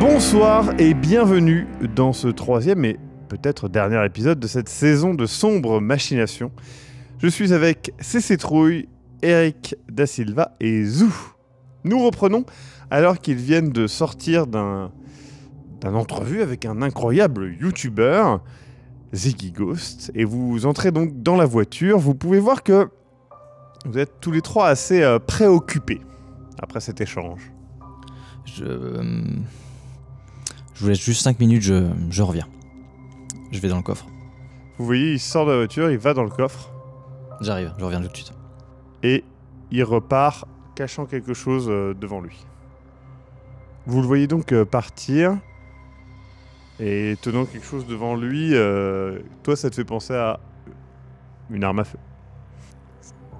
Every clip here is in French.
Bonsoir et bienvenue dans ce troisième et peut-être dernier épisode de cette saison de sombres machinations. Je suis avec CC Trouille, Eric Da Silva et Zou. Nous reprenons alors qu'ils viennent de sortir d'un entrevue avec un incroyable youtubeur, Ziggy Ghost, et vous entrez donc dans la voiture. Vous pouvez voir que vous êtes tous les trois assez préoccupés après cet échange. Je vous laisse juste 5 minutes, je reviens. Je vais dans le coffre. Vous voyez, il sort de la voiture, il va dans le coffre. J'arrive, je reviens tout de suite. Et il repart, cachant quelque chose devant lui. Vous le voyez donc partir, et tenant quelque chose devant lui, toi ça te fait penser à une arme à feu.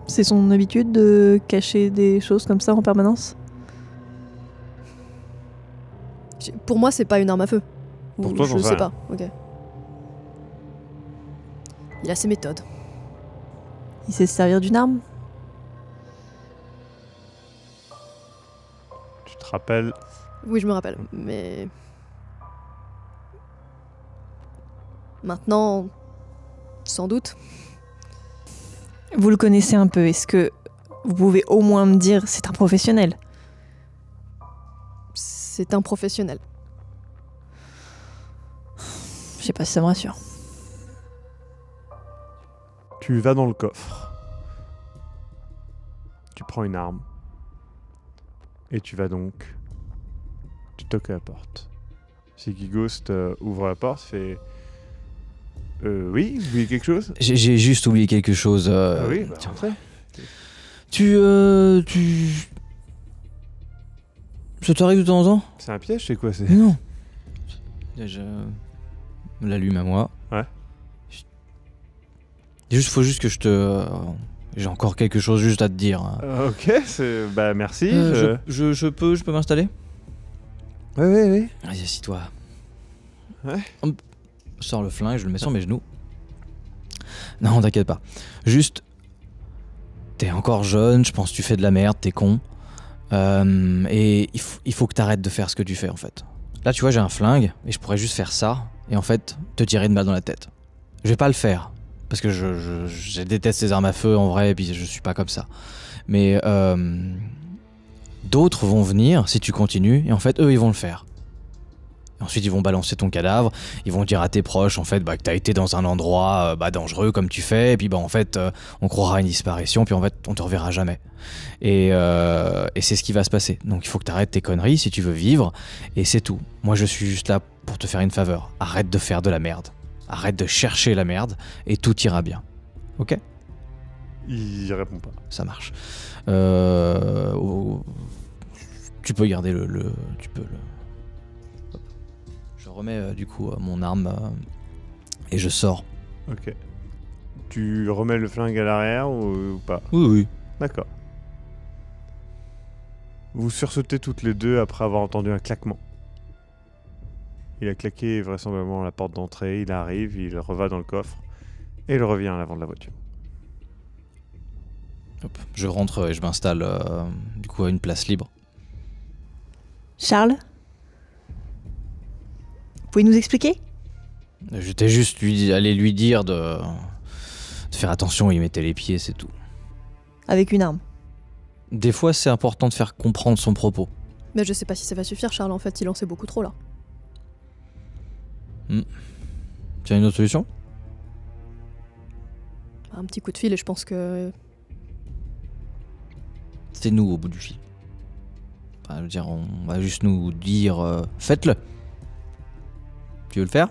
C'est son habitude de cacher des choses comme ça en permanence ? Pour moi, c'est pas une arme à feu. Pour toi, je sais pas. Ok. Il a ses méthodes. Il sait se servir d'une arme ? Tu te rappelles? Oui, je me rappelle. Mais maintenant, sans doute. Vous le connaissez un peu, est-ce que vous pouvez au moins me dire c'est un professionnel ? C'est un professionnel. Je sais pas si ça me rassure. Tu vas dans le coffre. Tu prends une arme. Et tu vas donc... Tu toques à la porte. Ziggy Ghost ouvre la porte, fait... oui, vous voulez quelque chose? J'ai juste oublié quelque chose. Ah oui, bah entrez. Ça t'arrive de temps en temps? C'est un piège, c'est quoi? C'est... Non. Je l'allume à moi. Ouais. Faut juste que je te... J'ai encore quelque chose juste à te dire. Ok, bah merci. Je peux m'installer? Oui. Vas-y, assis-toi. Ouais. Je sors le flingue, je le mets sur mes genoux. Non, t'inquiète pas. Juste... T'es encore jeune, je pense que tu fais de la merde, t'es con. Et il faut que t'arrêtes de faire ce que tu fais en fait. Là tu vois j'ai un flingue et je pourrais juste faire ça et en fait te tirer une balle dans la tête. Je vais pas le faire parce que je déteste les armes à feu en vrai et puis je suis pas comme ça. Mais d'autres vont venir si tu continues et en fait eux ils vont le faire. Et ensuite ils vont balancer ton cadavre, ils vont dire à tes proches en fait que t'as été dans un endroit dangereux comme tu fais et puis en fait on croira à une disparition puis en fait on te reverra jamais. Et c'est ce qui va se passer. Donc il faut que t'arrêtes tes conneries si tu veux vivre et c'est tout. Moi je suis juste là pour te faire une faveur. Arrête de faire de la merde. Arrête de chercher la merde et tout ira bien. Ok ? Il répond pas. Ça marche. Tu peux garder tu peux le... Je remets du coup mon arme et je sors. Ok. Tu remets le flingue à l'arrière ou pas? Oui. D'accord. Vous sursautez toutes les deux après avoir entendu un claquement. Il a claqué vraisemblablement à la porte d'entrée, il arrive, il reva dans le coffre et il revient à l'avant de la voiture. Hop, je rentre et je m'installe du coup à une place libre. Charles ? Vous pouvez nous expliquer ? J'étais juste allé lui dire de faire attention où il mettait les pieds, c'est tout. Avec une arme ? Des fois, c'est important de faire comprendre son propos. Mais je sais pas si ça va suffire, Charles. En fait, il en sait beaucoup trop là. Tu as une autre solution ? Un petit coup de fil et je pense que... C'est nous au bout du fil. Enfin, je veux dire, on va juste nous dire faites-le. Tu veux le faire ?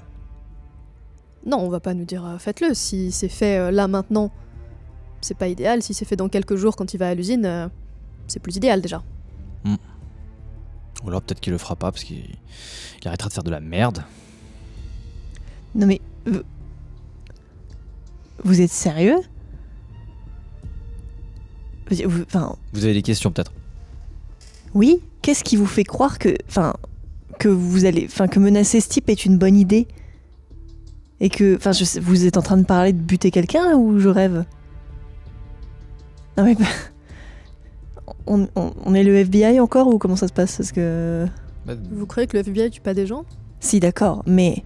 Non, on va pas nous dire faites-le. Si c'est fait là maintenant, c'est pas idéal. Si c'est fait dans quelques jours quand il va à l'usine, c'est plus idéal déjà. Ou alors peut-être qu'il le fera pas parce qu'il arrêtera de faire de la merde. Non mais... Vous êtes sérieux ? Vous avez des questions peut-être ? Oui ? qu'est-ce qui vous fait croire que menacer ce type est une bonne idée? Et que, vous êtes en train de parler de buter quelqu'un là, ou je rêve? Non mais on est le FBI encore ou comment ça se passe? Parce que Vous croyez que le FBI tue pas des gens? si, d'accord, mais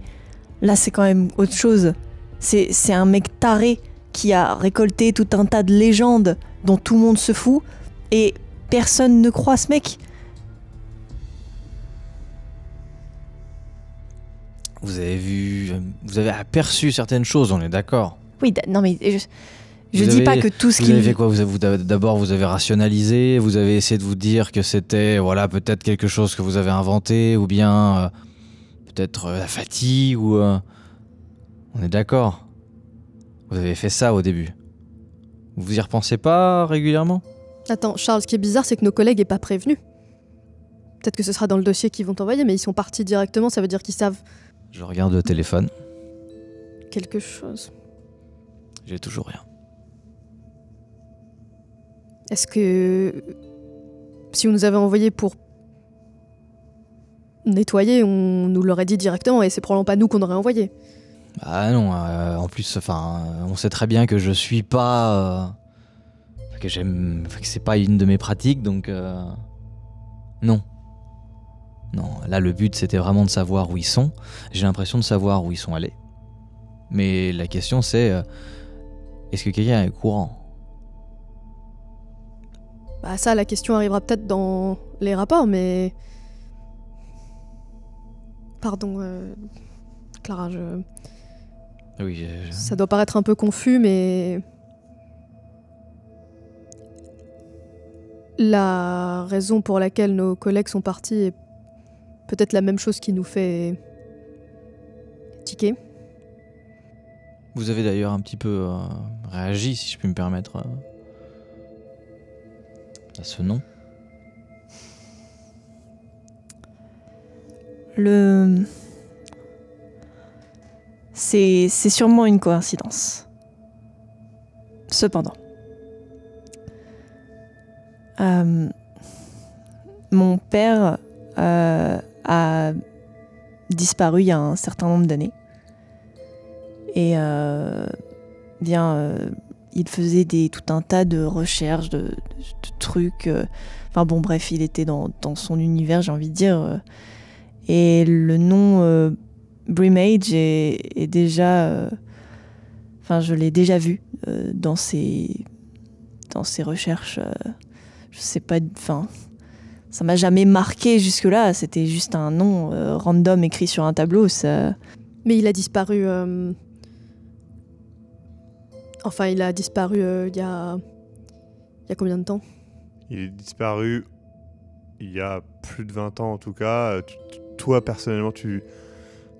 là c'est quand même autre chose. C'est un mec taré qui a récolté tout un tas de légendes dont tout le monde se fout et personne ne croit ce mec. Vous avez aperçu certaines choses, on est d'accord. Oui, non mais je Vous dis avez- pas que tout ce Vous avez qui... fait quoi? D'abord, vous avez rationalisé, vous avez essayé de vous dire que c'était, voilà, peut-être quelque chose que vous avez inventé, ou bien peut-être la fatigue, ou... On est d'accord. Vous avez fait ça au début. Vous y repensez pas régulièrement? Attends, Charles, ce qui est bizarre, c'est que nos collègues aient pas prévenu. Peut-être que ce sera dans le dossier qu'ils vont t'envoyer, mais ils sont partis directement, ça veut dire qu'ils savent Je regarde le téléphone, quelque chose. j'ai toujours rien. Est-ce que... Si on nous avait envoyé pour nettoyer, on nous l'aurait dit directement, et c'est probablement pas nous qu'on aurait envoyé. Bah non, en plus, on sait très bien que je suis pas... que c'est pas une de mes pratiques, donc... Non. Non, là le but c'était vraiment de savoir où ils sont. J'ai l'impression de savoir où ils sont allés. Mais la question c'est... est-ce que quelqu'un est au courant? Bah ça, la question arrivera peut-être dans les rapports, mais... Pardon, Clara, Oui, ça doit paraître un peu confus, mais... La raison pour laquelle nos collègues sont partis est peut-être la même chose qui nous fait tiquer. Vous avez d'ailleurs un petit peu réagi, si je puis me permettre, à ce nom. C'est sûrement une coïncidence. Cependant, mon père a disparu il y a un certain nombre d'années. Et il faisait tout un tas de recherches, de trucs. Enfin bon, bref, il était dans son univers, j'ai envie de dire. Et le nom Brimage est déjà... je l'ai déjà vu dans ses recherches. Je sais pas... ça m'a jamais marqué jusque-là. C'était juste un nom random écrit sur un tableau. Ça... Mais il a disparu... Enfin, il a disparu il y a combien de temps? Il est disparu il y a plus de 20 ans en tout cas. Toi, personnellement, tu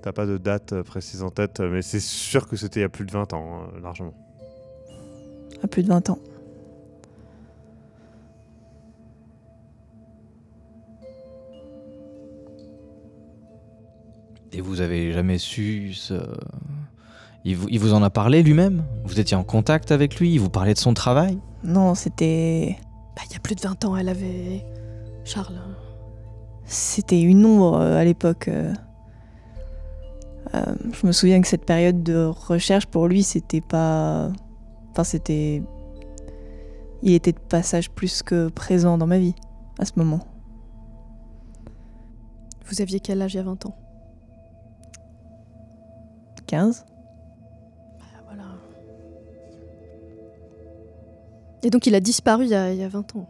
n'as pas de date précise en tête, mais c'est sûr que c'était il y a plus de 20 ans, hein, largement. À plus de 20 ans. Et vous avez jamais su ce... Il vous en a parlé lui-même? Vous étiez en contact avec lui? Il vous parlait de son travail? Non, c'était... Bah, il y a plus de 20 ans, elle avait... Charles. C'était une ombre à l'époque. Je me souviens que cette période de recherche, pour lui, c'était pas... c'était... Il était de passage plus que présent dans ma vie, à ce moment. Vous aviez quel âge il y a 20 ans? 15. Voilà. Et donc il a disparu il y a 20 ans.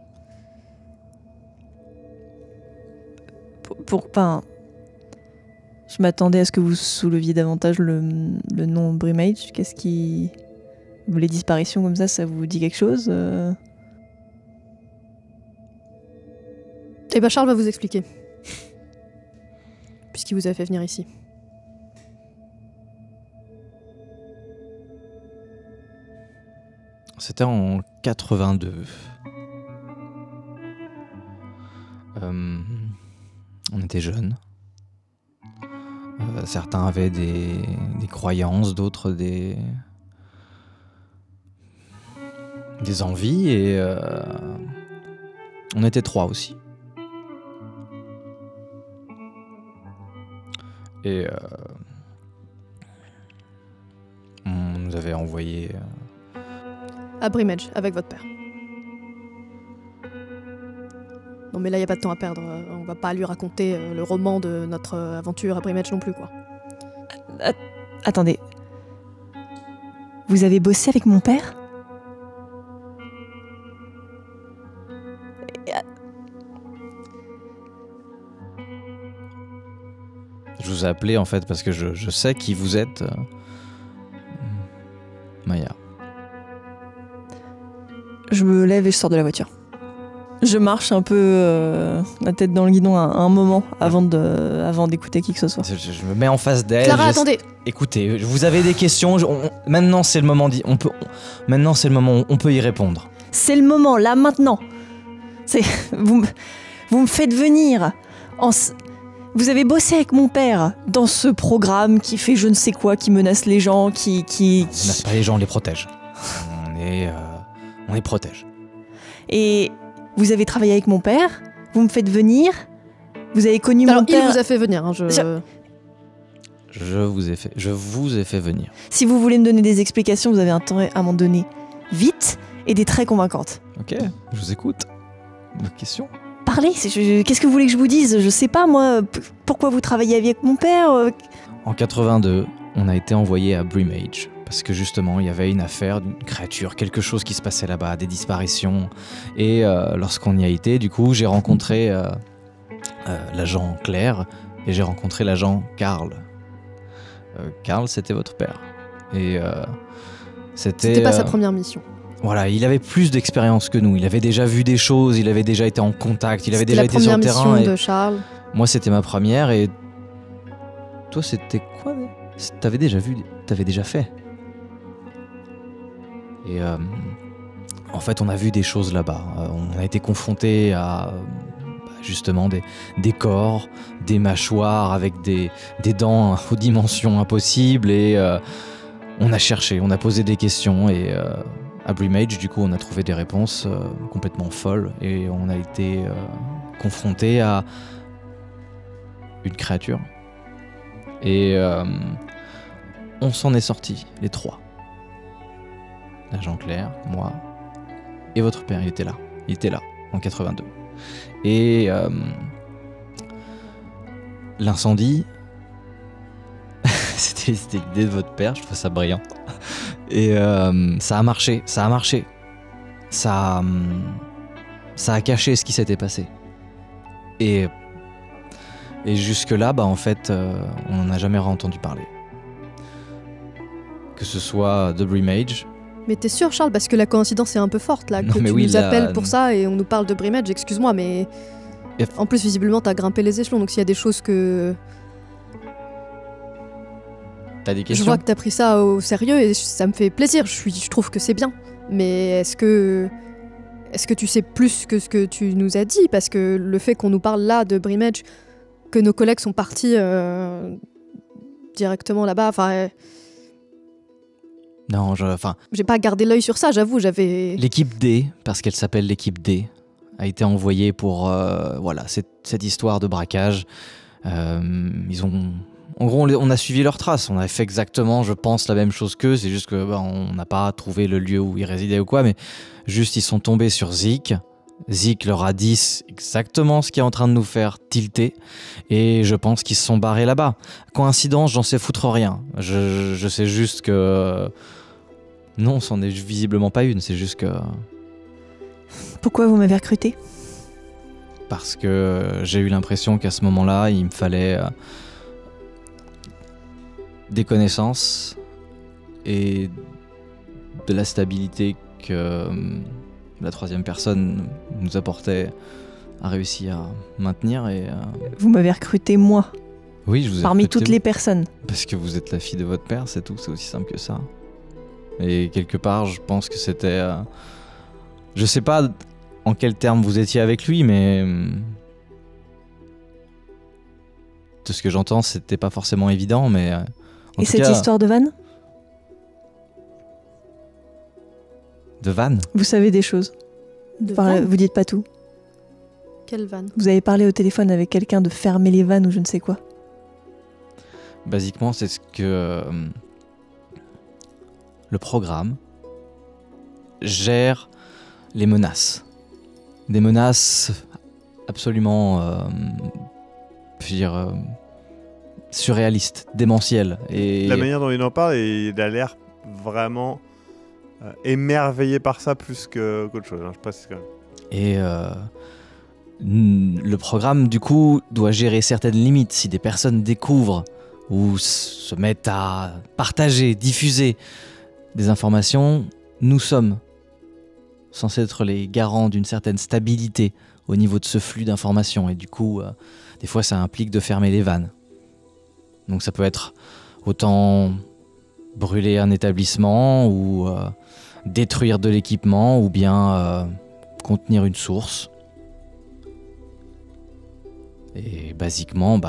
Je m'attendais à ce que vous souleviez davantage le nom Brimage. Qu'est-ce qui... Les disparitions comme ça vous dit quelque chose Eh ben Charles va vous expliquer. Puisqu'il vous a fait venir ici. C'était en 82. On était jeunes. Certains avaient des croyances, d'autres des envies, et on était 3 aussi. Et on nous avait envoyé... À Brimage, avec votre père. Non mais là, y a pas de temps à perdre. On va pas lui raconter le roman de notre aventure à Brimage non plus, quoi. Attendez. Vous avez bossé avec mon père ? Je vous ai appelé en fait parce que je sais qui vous êtes. Maya. Je me lève et je sors de la voiture. Je marche un peu la tête dans le guidon un moment avant d'écouter qui que ce soit. Je me mets en face d'elle. Clara, attendez. Écoutez, vous avez des questions. Maintenant c'est le moment. Maintenant c'est le moment où on peut y répondre. C'est le moment, là, maintenant. Vous me faites venir. Vous avez bossé avec mon père dans ce programme qui fait je ne sais quoi, qui menace les gens, On menace pas les gens, on les protège. On les protège. Et vous avez travaillé avec mon père. Vous me faites venir. Vous avez connu Alors, mon père. il vous a fait venir. Hein, Je vous ai fait venir. Si vous voulez me donner des explications, vous avez intérêt à m'en donner vite et des très convaincantes. Ok, je vous écoute. Votre question ? Parlez, qu'est-ce que vous voulez que je vous dise ? Je sais pas, moi, pourquoi vous travaillez avec mon père En 82, on a été envoyé à Brimage. Parce que justement, il y avait une affaire d'une créature, quelque chose qui se passait là-bas, des disparitions. Et lorsqu'on y a été, du coup, j'ai rencontré l'agent Claire et j'ai rencontré l'agent Karl. Karl, c'était votre père. Et C'était pas sa première mission. Voilà, il avait plus d'expérience que nous. Il avait déjà vu des choses, il avait déjà été en contact, il avait déjà été sur le terrain. C'était la première mission de Charles. Moi, c'était ma première et... Toi, c'était quoi ? T'avais déjà vu, t'avais déjà fait. Et en fait, on a vu des choses là-bas. On a été confrontés à justement des corps, des mâchoires avec des dents aux dimensions impossibles. Et on a cherché, on a posé des questions. Et à Brimage, du coup, on a trouvé des réponses complètement folles. Et on a été confrontés à une créature. Et on s'en est sortis, les trois. L'agent Claire, moi, et votre père, il était là. Il était là, en 82. Et l'incendie, c'était l'idée de votre père, je trouve ça brillant. Et ça a marché. Ça a caché ce qui s'était passé. Et jusque-là, en fait, on n'en a jamais entendu parler. Que ce soit de Brimage. Mais t'es sûr, Charles, parce que la coïncidence est un peu forte là, Non, que mais tu oui, nous appelles pour ça et on nous parle de Brimage, excuse-moi, mais en plus visiblement t'as grimpé les échelons, donc s'il y a des choses que... T'as des questions ? Je vois que t'as pris ça au sérieux et ça me fait plaisir, je trouve que c'est bien. Mais est-ce que tu sais plus que ce que tu nous as dit ? Parce que le fait qu'on nous parle là de Brimage, que nos collègues sont partis directement là-bas, enfin... Non, j'ai pas gardé l'œil sur ça, j'avoue, j'avais... L'équipe D, parce qu'elle s'appelle l'équipe D, a été envoyée pour cette histoire de braquage. Ils ont... En gros, on a suivi leurs traces. On a fait exactement, je pense, la même chose qu'eux. C'est juste que on n'a pas trouvé le lieu où ils résidaient ou quoi, mais juste ils sont tombés sur Zik. Zik leur a dit exactement ce qui est en train de nous faire tilter, et je pense qu'ils se sont barrés là-bas. Coïncidence, j'en sais foutre rien. Je sais juste que... Non, c'en est visiblement pas une, c'est juste que... Pourquoi vous m'avez recruté ? Parce que j'ai eu l'impression qu'à ce moment-là, il me fallait des connaissances et de la stabilité que la troisième personne nous apportait, a réussi à maintenir. Et Vous m'avez recruté, moi, oui, je vous ai parmi recruté, toutes les personnes. parce que vous êtes la fille de votre père, c'est tout, c'est aussi simple que ça. Et quelque part, je pense que c'était... je sais pas en quel terme vous étiez avec lui, mais... de ce que j'entends, c'était pas forcément évident, mais... en Et tout cette cas, histoire de Van ? de Van. Vous savez des choses. De Enfin, vanne. vous dites pas tout. Quelle vanne ? Vous avez parlé au téléphone avec quelqu'un de fermer les vannes ou je ne sais quoi. Basiquement, c'est ce que le programme gère les menaces. Des menaces absolument je veux dire, surréalistes, démentielles. Et La manière dont il en parle, il a l'air vraiment émerveillé par ça plus qu'autre chose. Je pense quand même. Et le programme, du coup, doit gérer certaines limites. Si des personnes découvrent ou se mettent à partager, diffuser des informations, nous sommes censés être les garants d'une certaine stabilité au niveau de ce flux d'informations. Et du coup, des fois, ça implique de fermer les vannes. Donc ça peut être autant brûler un établissement ou détruire de l'équipement ou bien contenir une source. Et basiquement,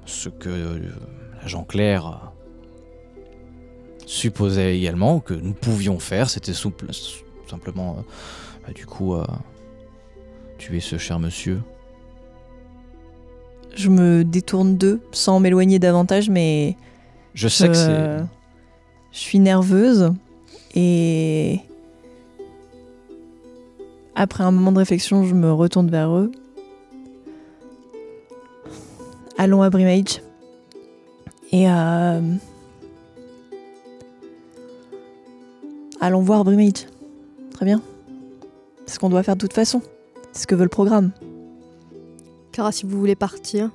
ce que l'agent Claire supposait également que nous pouvions faire, c'était simplement tuer ce cher monsieur. Je me détourne d'eux sans m'éloigner davantage, mais Je sais que c'est... je suis nerveuse et après un moment de réflexion, je me retourne vers eux. Allons à Brimage et allons voir Brimage. Très bien. C'est ce qu'on doit faire de toute façon. C'est ce que veut le programme. Kara, si vous voulez partir,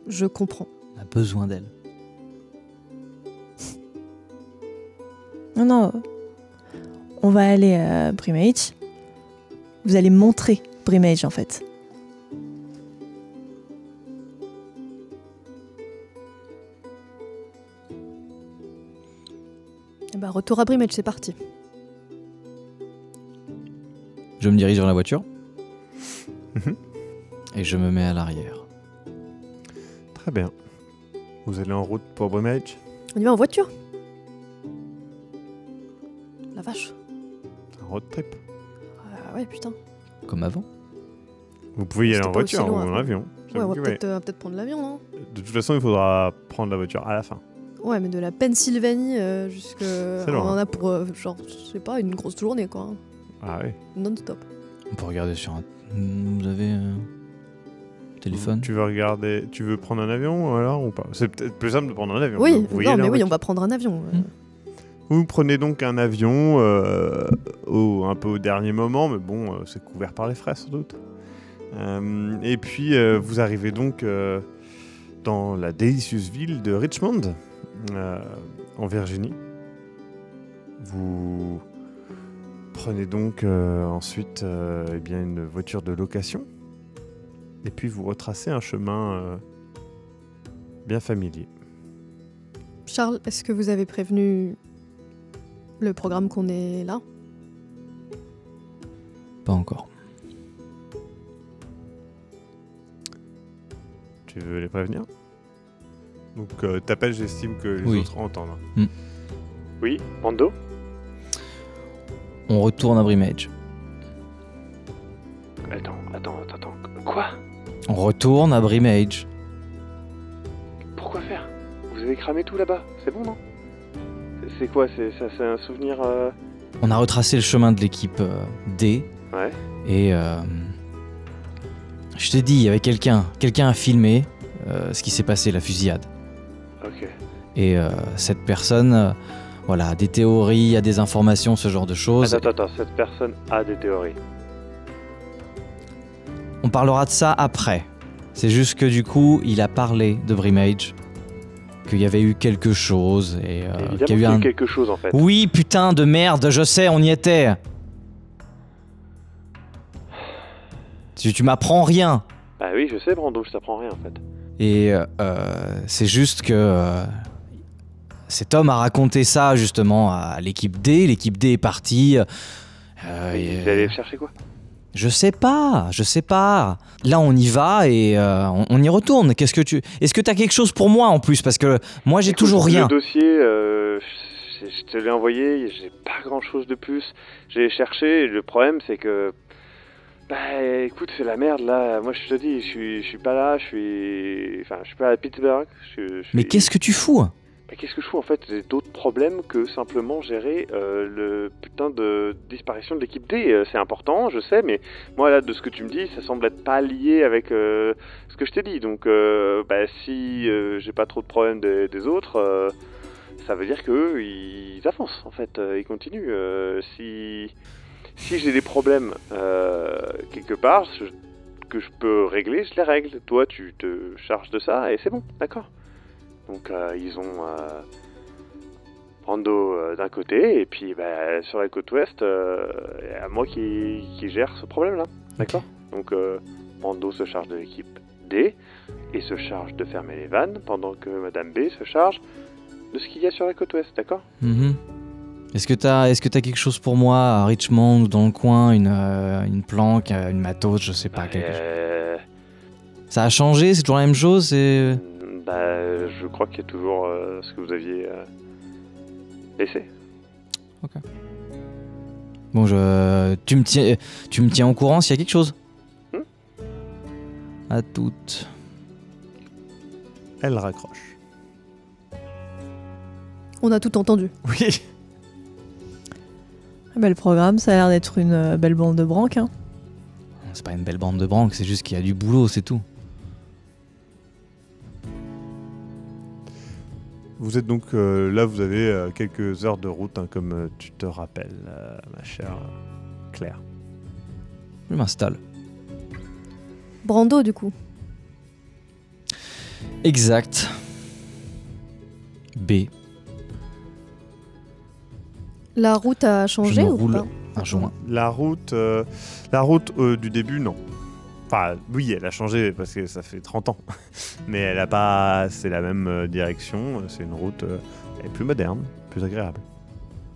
je comprends. On a besoin d'elle. Non, on va aller à Brimage. Vous allez montrer Brimage en fait. Retour à Brimage, c'est parti. Je me dirige vers la voiture. Mhm. Et je me mets à l'arrière. Très bien. Vous allez en route pour Brimage? On y va en voiture. La vache. Un road trip. Ouais, putain. Comme avant. Vous pouvez y aller C'était en pas aussi voiture ou loin, en avion. Ouais, on va Ouais. peut-être prendre l'avion, non? De toute façon, il faudra prendre la voiture à la fin. Ouais, mais de la Pennsylvanie jusque... C'est On loin. en a pour, genre, je sais pas, une grosse journée, quoi. Ah oui. Non-stop. On peut regarder sur un... Vous avez un téléphone? Tu veux regarder, tu veux prendre un avion alors ou pas? C'est peut-être plus simple de prendre un avion. Oui, Vous voyez non, mais la oui, voiture. on va prendre un avion. Vous prenez donc un avion un peu au dernier moment, mais bon, c'est couvert par les frais sans doute. Et puis vous arrivez donc dans la délicieuse ville de Richmond, en Virginie. Vous prenez donc ensuite une voiture de location, et puis vous retracez un chemin bien familier. Charles, est-ce que vous avez prévenu le programme qu'on est là? Pas encore. Tu veux les prévenir? Donc t'appelles, j'estime que les Oui. autres entendent. Mm. Oui, Mando? On retourne à Brimage. Attends. Quoi? On retourne à Brimage. Pourquoi faire? Vous avez cramé tout là-bas, c'est bon, non? C'est quoi? C'est un souvenir... On a retracé le chemin de l'équipe D. Ouais. Et je t'ai dit, il y avait quelqu'un a filmé ce qui s'est passé, la fusillade. Ok. Et cette personne, voilà, a des théories, a des informations, ce genre de choses. Attends, cette personne a des théories. On parlera de ça après. C'est juste que du coup, il a parlé de Brimage, qu'il y avait eu quelque chose et qu'il y a eu un... quelque chose en fait. Oui, putain de merde, je sais, on y était. Tu m'apprends rien. Bah oui, je sais, Brando, je t'apprends rien en fait. Et c'est juste que cet homme a raconté ça justement à l'équipe D. L'équipe D est partie. Vous allez chercher quoi? Je sais pas. Là, on y va et on y retourne. Est-ce que t'as quelque chose pour moi en plus? Parce que moi, j'ai toujours rien. Le dossier, je te l'ai envoyé, j'ai pas grand chose de plus. J'ai cherché, et le problème c'est que Bah écoute, c'est la merde là. Moi je te dis, je suis pas là, je suis pas à Pittsburgh. Mais qu'est-ce que tu fous? Bah, qu'est-ce que je fous en fait? J'ai d'autres problèmes que simplement gérer le putain de disparition de l'équipe D. C'est important, je sais, mais moi là de ce que tu me dis, ça semble être pas lié avec ce que je t'ai dit. Donc bah si j'ai pas trop de problèmes des autres, ça veut dire qu'eux ils avancent en fait, ils continuent. Si j'ai des problèmes quelque part que je peux régler, je les règle. Toi, tu te charges de ça et c'est bon, d'accord. Donc ils ont Brando d'un côté et puis sur la côte ouest, il y a moi qui gère ce problème-là, d'accord. Donc Brando se charge de l'équipe D et se charge de fermer les vannes pendant que Madame B se charge de ce qu'il y a sur la côte ouest, d'accord. Est-ce que t'as quelque chose pour moi à Richmond ou dans le coin, une planque, une matos, je sais pas, quelque chose. Ça a changé, c'est toujours la même chose, c'est... je crois qu'il y a toujours ce que vous aviez laissé. Ok. Bon, tu me tiens au courant s'il y a quelque chose. À toutes. Elle raccroche. On a tout entendu. Oui. Le programme, ça a l'air d'être une belle bande de branques. Hein. C'est pas une belle bande de branques, c'est juste qu'il y a du boulot, c'est tout. Vous êtes donc là, vous avez quelques heures de route, hein, comme tu te rappelles, ma chère Claire. Je m'installe. Brando, du coup. Exact. B. La route a changé Je me ou roule pas? un joint. La route du début, non. Enfin, oui, elle a changé parce que ça fait 30 ans. Mais elle a pas... C'est la même direction. C'est une route elle est plus moderne, plus agréable.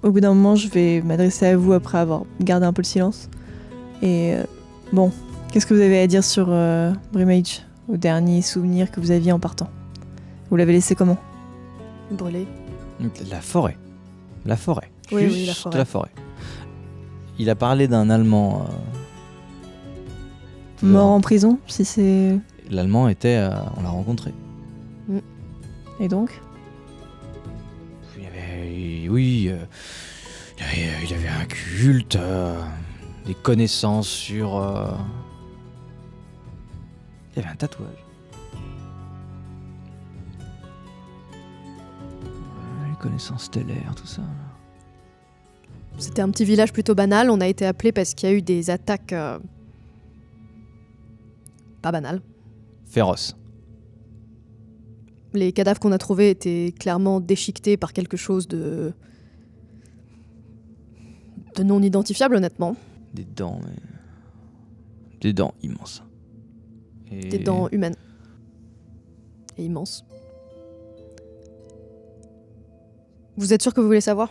Au bout d'un moment, je vais m'adresser à vous après avoir gardé un peu le silence. Et bon, qu'est-ce que vous avez à dire sur Brimage, au dernier souvenir que vous aviez en partant? Vous l'avez laissé comment? Brûlé. La forêt. La forêt. Oui, Juste la forêt. Il a parlé d'un Allemand... Mort en prison, si c'est... L'Allemand était... on l'a rencontré. Et donc? Il y avait... Oui... il avait un culte... des connaissances sur... Il y avait un tatouage. Les connaissances stellaires, tout ça. C'était un petit village plutôt banal. On a été appelé parce qu'il y a eu des attaques... pas banales. Féroce. Les cadavres qu'on a trouvés étaient clairement déchiquetés par quelque chose de non identifiable, honnêtement. Des dents, mais... Des dents immenses. Et... Des dents humaines. Et immenses. Vous êtes sûr que vous voulez savoir?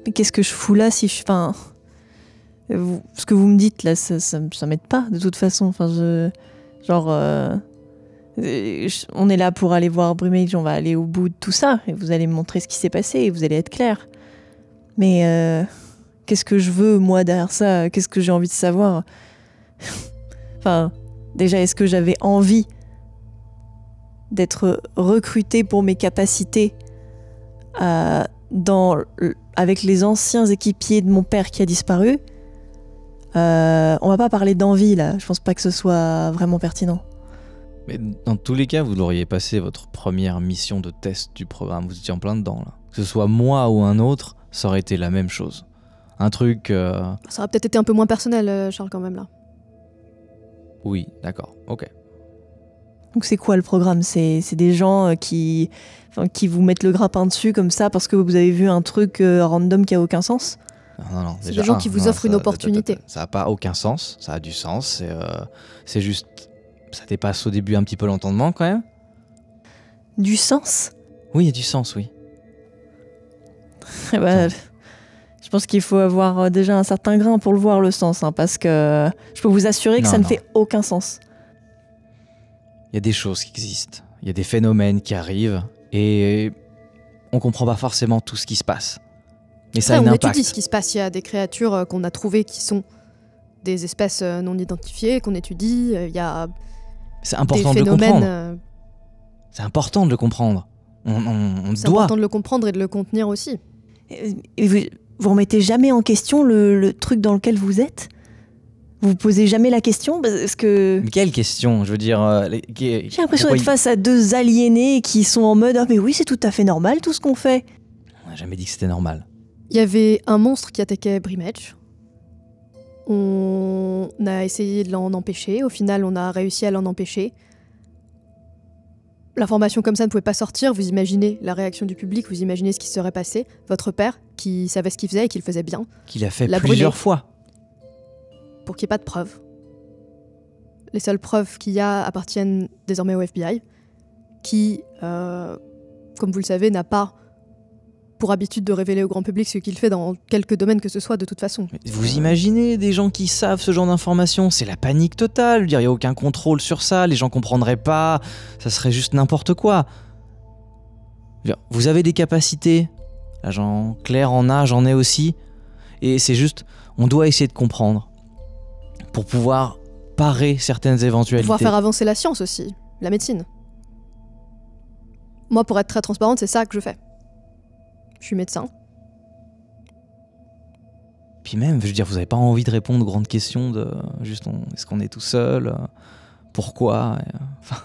Mais qu'est-ce que je fous là si je... Enfin... ce que vous me dites là, ça m'aide pas de toute façon. Enfin, on est là pour aller voir Brimage, on va aller au bout de tout ça et vous allez me montrer ce qui s'est passé et vous allez être clair. Mais qu'est-ce que je veux moi derrière ça? Qu'est-ce que j'ai envie de savoir? Enfin, déjà, est-ce que j'avais envie d'être recrutée pour mes capacités avec les anciens équipiers de mon père qui a disparu? On va pas parler d'envie là, je pense pas que ce soit vraiment pertinent. Mais dans tous les cas, vous l'auriez passé votre première mission de test du programme, vous étiez en plein dedans là. Que ce soit moi ou un autre, ça aurait été la même chose. Un truc... Ça aurait peut-être été un peu moins personnel, Charles, quand même là. Oui, d'accord, ok. Donc c'est quoi le programme? C'est des gens qui vous mettent le grappin dessus comme ça parce que vous avez vu un truc random qui a aucun sens? Non, c'est des gens qui vous offrent une opportunité. Ça n'a pas aucun sens, ça a du sens, c'est juste... Ça dépasse au début un petit peu l'entendement quand même. Du sens? Oui, il y a du sens, oui. Je pense qu'il faut avoir déjà un certain grain pour le voir le sens, hein, parce que je peux vous assurer que ça ne fait aucun sens. Il y a des choses qui existent, il y a des phénomènes qui arrivent, et on comprend pas forcément tout ce qui se passe. Et ça a un on impact. étudie ce qui se passe. Il y a des créatures qu'on a trouvées qui sont des espèces non identifiées, qu'on étudie. Il y a C'est des important de le phénomènes... comprendre. C'est important de le comprendre. On c'est doit. important de le comprendre et de le contenir aussi. Et vous remettez jamais en question le truc dans lequel vous êtes? Vous posez jamais la question? Parce que Mais quelle question? Je veux dire... j'ai l'impression d'être face à deux aliénés qui sont en mode « Ah mais oui, c'est tout à fait normal tout ce qu'on fait ». On n'a jamais dit que c'était normal. Il y avait un monstre qui attaquait Brimage. On a essayé de l'en empêcher. Au final, on a réussi à l'en empêcher. L'information comme ça ne pouvait pas sortir. Vous imaginez la réaction du public, vous imaginez ce qui serait passé. Votre père, qui savait ce qu'il faisait et qui le faisait bien, Qu'il a fait l'a plusieurs brûlé. fois. Pour qu'il n'y ait pas de preuves. Les seules preuves qu'il y a appartiennent désormais au FBI, qui, comme vous le savez, n'a pas pour habitude de révéler au grand public ce qu'il fait dans quelque domaine que ce soit de toute façon. Mais vous imaginez des gens qui savent ce genre d'informations? C'est la panique totale. Je veux dire, il n'y a aucun contrôle sur ça. Les gens comprendraient pas. Ça serait juste n'importe quoi. Je veux dire, vous avez des capacités. L'agent Claire en a, j'en ai aussi. Et c'est juste, on doit essayer de comprendre pour pouvoir parer certaines éventualités. Pouvoir faire avancer la science aussi, la médecine. Moi, pour être très transparente, c'est ça que je fais. Je suis médecin. Puis même, je veux dire, vous n'avez pas envie de répondre aux grandes questions de juste, est-ce qu'on est tout seul? Pourquoi? Enfin,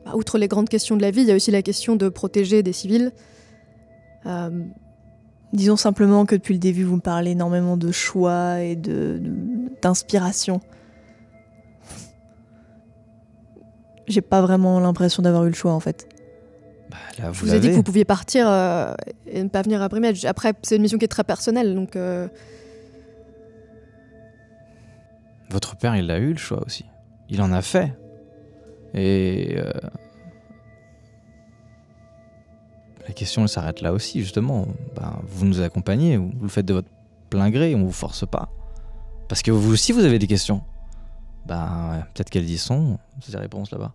Bah, outre les grandes questions de la vie, il y a aussi la question de protéger des civils. Disons simplement que depuis le début, vous me parlez énormément de choix et d'inspiration. J'ai pas vraiment l'impression d'avoir eu le choix en fait. bah, là, Je vous vous ai dit que l'avez. vous pouviez partir et ne pas venir à Brimage. Après, c'est une mission qui est très personnelle, donc Votre père, il a eu le choix aussi. Il en a fait. Et la question, elle s'arrête là aussi, justement. Ben, vous nous accompagnez, vous le faites de votre plein gré, on vous force pas. Parce que vous aussi, vous avez des questions. Ben, peut-être qu'elles y sont, ces réponses là-bas.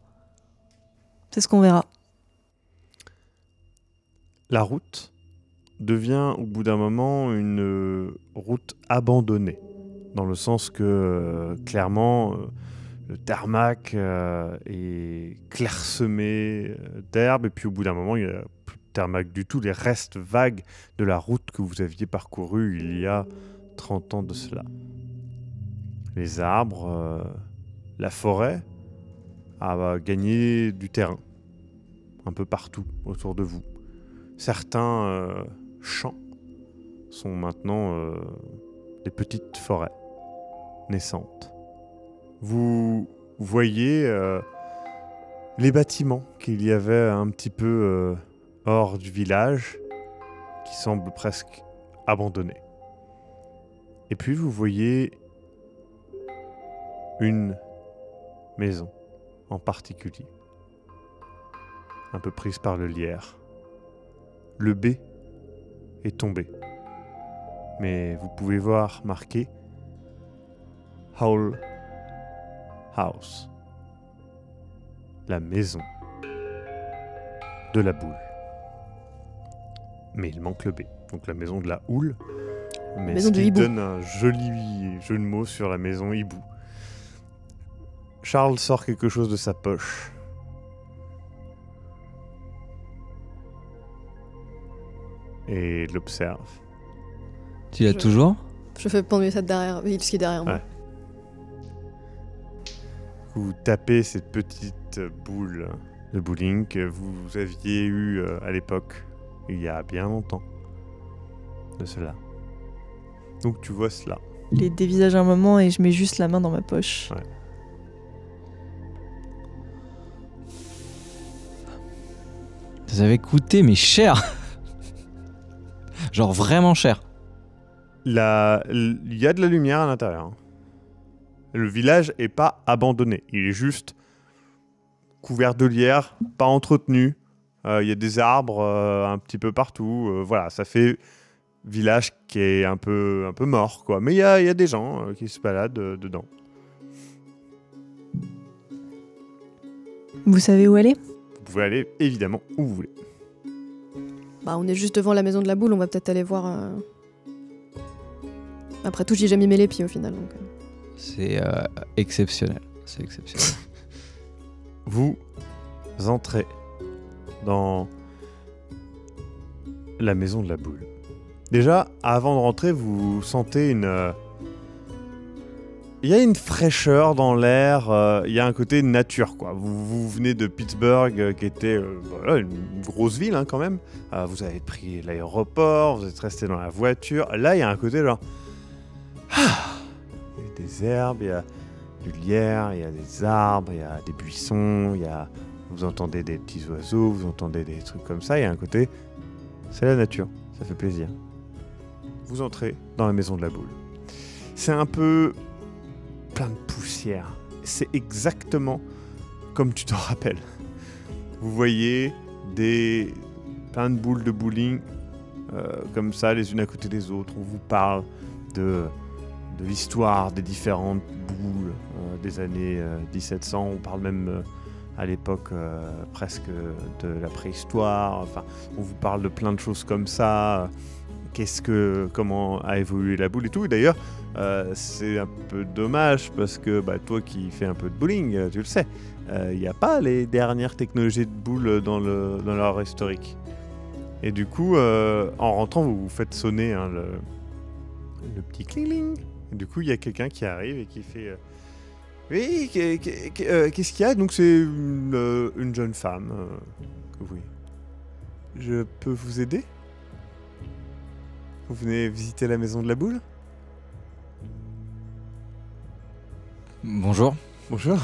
C'est ce qu'on verra. La route devient au bout d'un moment une route abandonnée, dans le sens que clairement le tarmac est clairsemé d'herbe, et puis au bout d'un moment il n'y a plus de tarmac du tout, les restes vagues de la route que vous aviez parcourue il y a 30 ans de cela. Les arbres, la forêt a gagné du terrain, un peu partout autour de vous. Certains champs sont maintenant des petites forêts naissantes. Vous voyez les bâtiments qu'il y avait un petit peu hors du village, qui semblent presque abandonnés. Et puis vous voyez une maison en particulier, un peu prise par le lierre. Le B est tombé, mais vous pouvez voir marqué Hull House, la maison de la boule. Mais il manque le B, donc la maison de la houle, mais maison ce de qui hibou. donne un joli jeu de mots sur la maison hibou. Charles sort quelque chose de sa poche. Et l'observe. Tu l'as Je- toujours? je fais penduler ça derrière, oui, ce qui est derrière moi. Ouais. Vous tapez cette petite boule de bowling que vous aviez eue à l'époque, il y a bien longtemps de cela. Donc tu vois cela. Je les dévisage un moment et je mets juste la main dans ma poche. Ouais. Ça avait coûté, mais cher. Genre vraiment cher. Il y a de la lumière à l'intérieur. hein. Le village est pas abandonné. Il est juste couvert de lierre, pas entretenu. Il y a des arbres un petit peu partout. Voilà, ça fait village qui est un peu mort, quoi. Mais il y a des gens qui se baladent dedans. Vous savez où elle est? Vous pouvez aller évidemment où vous voulez. Bah, on est juste devant la maison de la boule, on va peut-être aller voir Après tout, j'y ai jamais mis les pieds au final. Donc. C'est exceptionnel. C'est exceptionnel. Vous entrez dans la maison de la boule. Déjà, avant de rentrer, vous sentez une... Il y a une fraîcheur dans l'air, il y a un côté nature, quoi. Vous venez de Pittsburgh, qui était voilà, une grosse ville, hein, quand même. Vous avez pris l'aéroport, vous êtes resté dans la voiture. Là, il y a un côté genre... il y a des herbes, il y a du lierre, il y a des arbres, il y a des buissons, il y a... Vous entendez des petits oiseaux, vous entendez des trucs comme ça. Il y a un côté... C'est la nature, ça fait plaisir. Vous entrez dans la maison de la boule. C'est un peu... plein de poussière. C'est exactement comme tu t'en rappelles. Vous voyez plein de boules de bowling comme ça, les unes à côté des autres. On vous parle de l'histoire des différentes boules des années 1700. On parle même à l'époque presque de la préhistoire. Enfin, on vous parle de plein de choses comme ça. Comment a évolué la boule et tout. Et d'ailleurs, c'est un peu dommage parce que toi qui fais un peu de bowling, tu le sais, il n'y a pas les dernières technologies de boule dans leur historique. Et du coup, en rentrant, vous faites sonner le petit cling-ling. Et du coup, il y a quelqu'un qui arrive et qui fait... oui, qu'est-ce qu'il y a? Donc c'est une jeune femme. Oui. Je peux vous aider? Vous venez visiter la maison de la boule? Bonjour. Bonjour.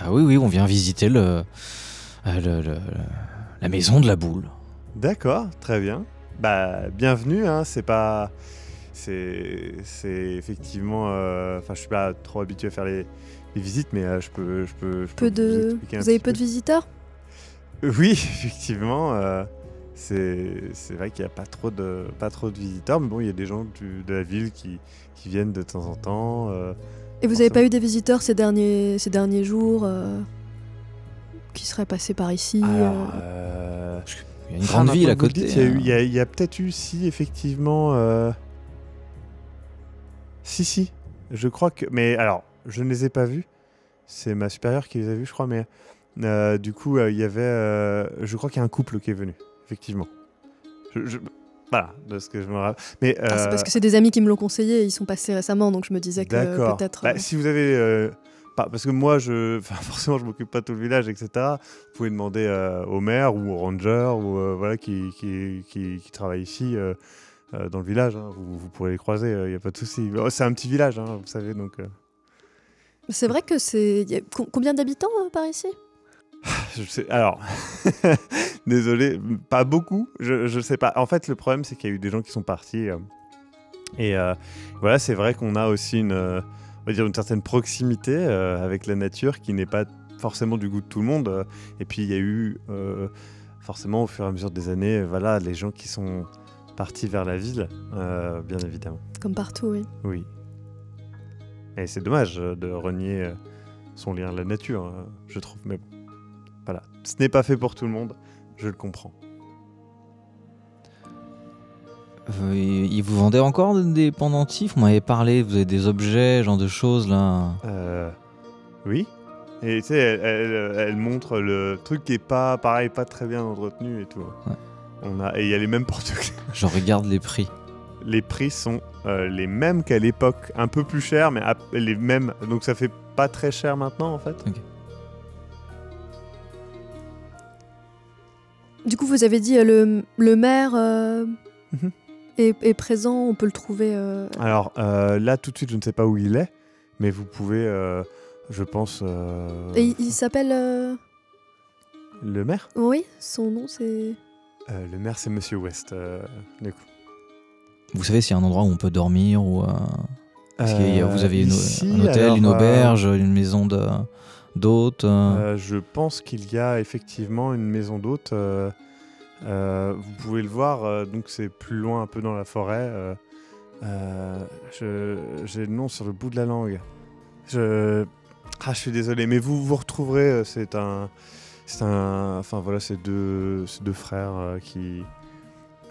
Oui, on vient visiter la maison de la boule. D'accord, très bien. Bienvenue, hein, c'est effectivement... je suis pas trop habitué à faire les visites, mais je peux vous expliquer Vous avez peu de visiteurs? Oui, effectivement. C'est vrai qu'il n'y a pas trop de visiteurs, mais bon, il y a des gens de la ville qui viennent de temps en temps. Et vous n'avez pas eu des visiteurs ces derniers jours qui seraient passés par ici? Alors, il y a une grande ville à côté. Il y a peut-être eu, si, effectivement... Si, je crois que... Mais alors, je ne les ai pas vus. C'est ma supérieure qui les a vus, je crois, mais... du coup, il y avait... je crois qu'il y a un couple qui est venu, effectivement. Voilà, de ce que je me rappelle. Mais, c'est parce que c'est des amis qui me l'ont conseillé, ils sont passés récemment, donc je me disais que peut-être... Si vous avez... parce que moi, forcément, je m'occupe pas de tout le village, etc. Vous pouvez demander au maire ou au ranger ou, voilà, qui travaille ici dans le village. Hein. Vous pourrez les croiser, il n'y a pas de souci. C'est un petit village, hein, vous savez, donc... C'est vrai que c'est... Combien d'habitants par ici? Je sais. Alors, désolé, pas beaucoup. Je sais pas. En fait, le problème, c'est qu'il y a eu des gens qui sont partis. Et voilà, c'est vrai qu'on a aussi on va dire une certaine proximité avec la nature qui n'est pas forcément du goût de tout le monde. Et puis, il y a eu forcément, au fur et à mesure des années, voilà, les gens qui sont partis vers la ville, bien évidemment. Comme partout, oui. Oui. Et c'est dommage de renier son lien à la nature, je trouve. Mais voilà, ce n'est pas fait pour tout le monde, je le comprends. Ils vous vendaient encore des pendentifs? Vous m'avez parlé, vous avez des objets, genre de choses là. Oui. Et tu sais, elle montre le truc qui est pas pareil, pas très bien entretenu et tout. Ouais. Et il y a les mêmes porte-clés. Je regarde les prix. Les prix sont les mêmes qu'à l'époque, un peu plus chers, mais les mêmes. Donc ça fait pas très cher maintenant en fait. Okay. Du coup, vous avez dit le maire est présent, on peut le trouver. Alors là, tout de suite, je ne sais pas où il est, mais vous pouvez, je pense. Et il s'appelle. Le maire? Oui, son nom c'est. Le maire, c'est Monsieur West. Du coup. Vous savez s'il y a un endroit où on peut dormir ou est-ce que vous avez un hôtel, alors, une auberge, une maison d'hôtes Je pense qu'il y a effectivement une maison d'hôtes. Vous pouvez le voir, donc c'est plus loin, un peu dans la forêt. J'ai le nom sur le bout de la langue. Je suis désolé, mais vous retrouverez. Enfin voilà, c'est deux frères qui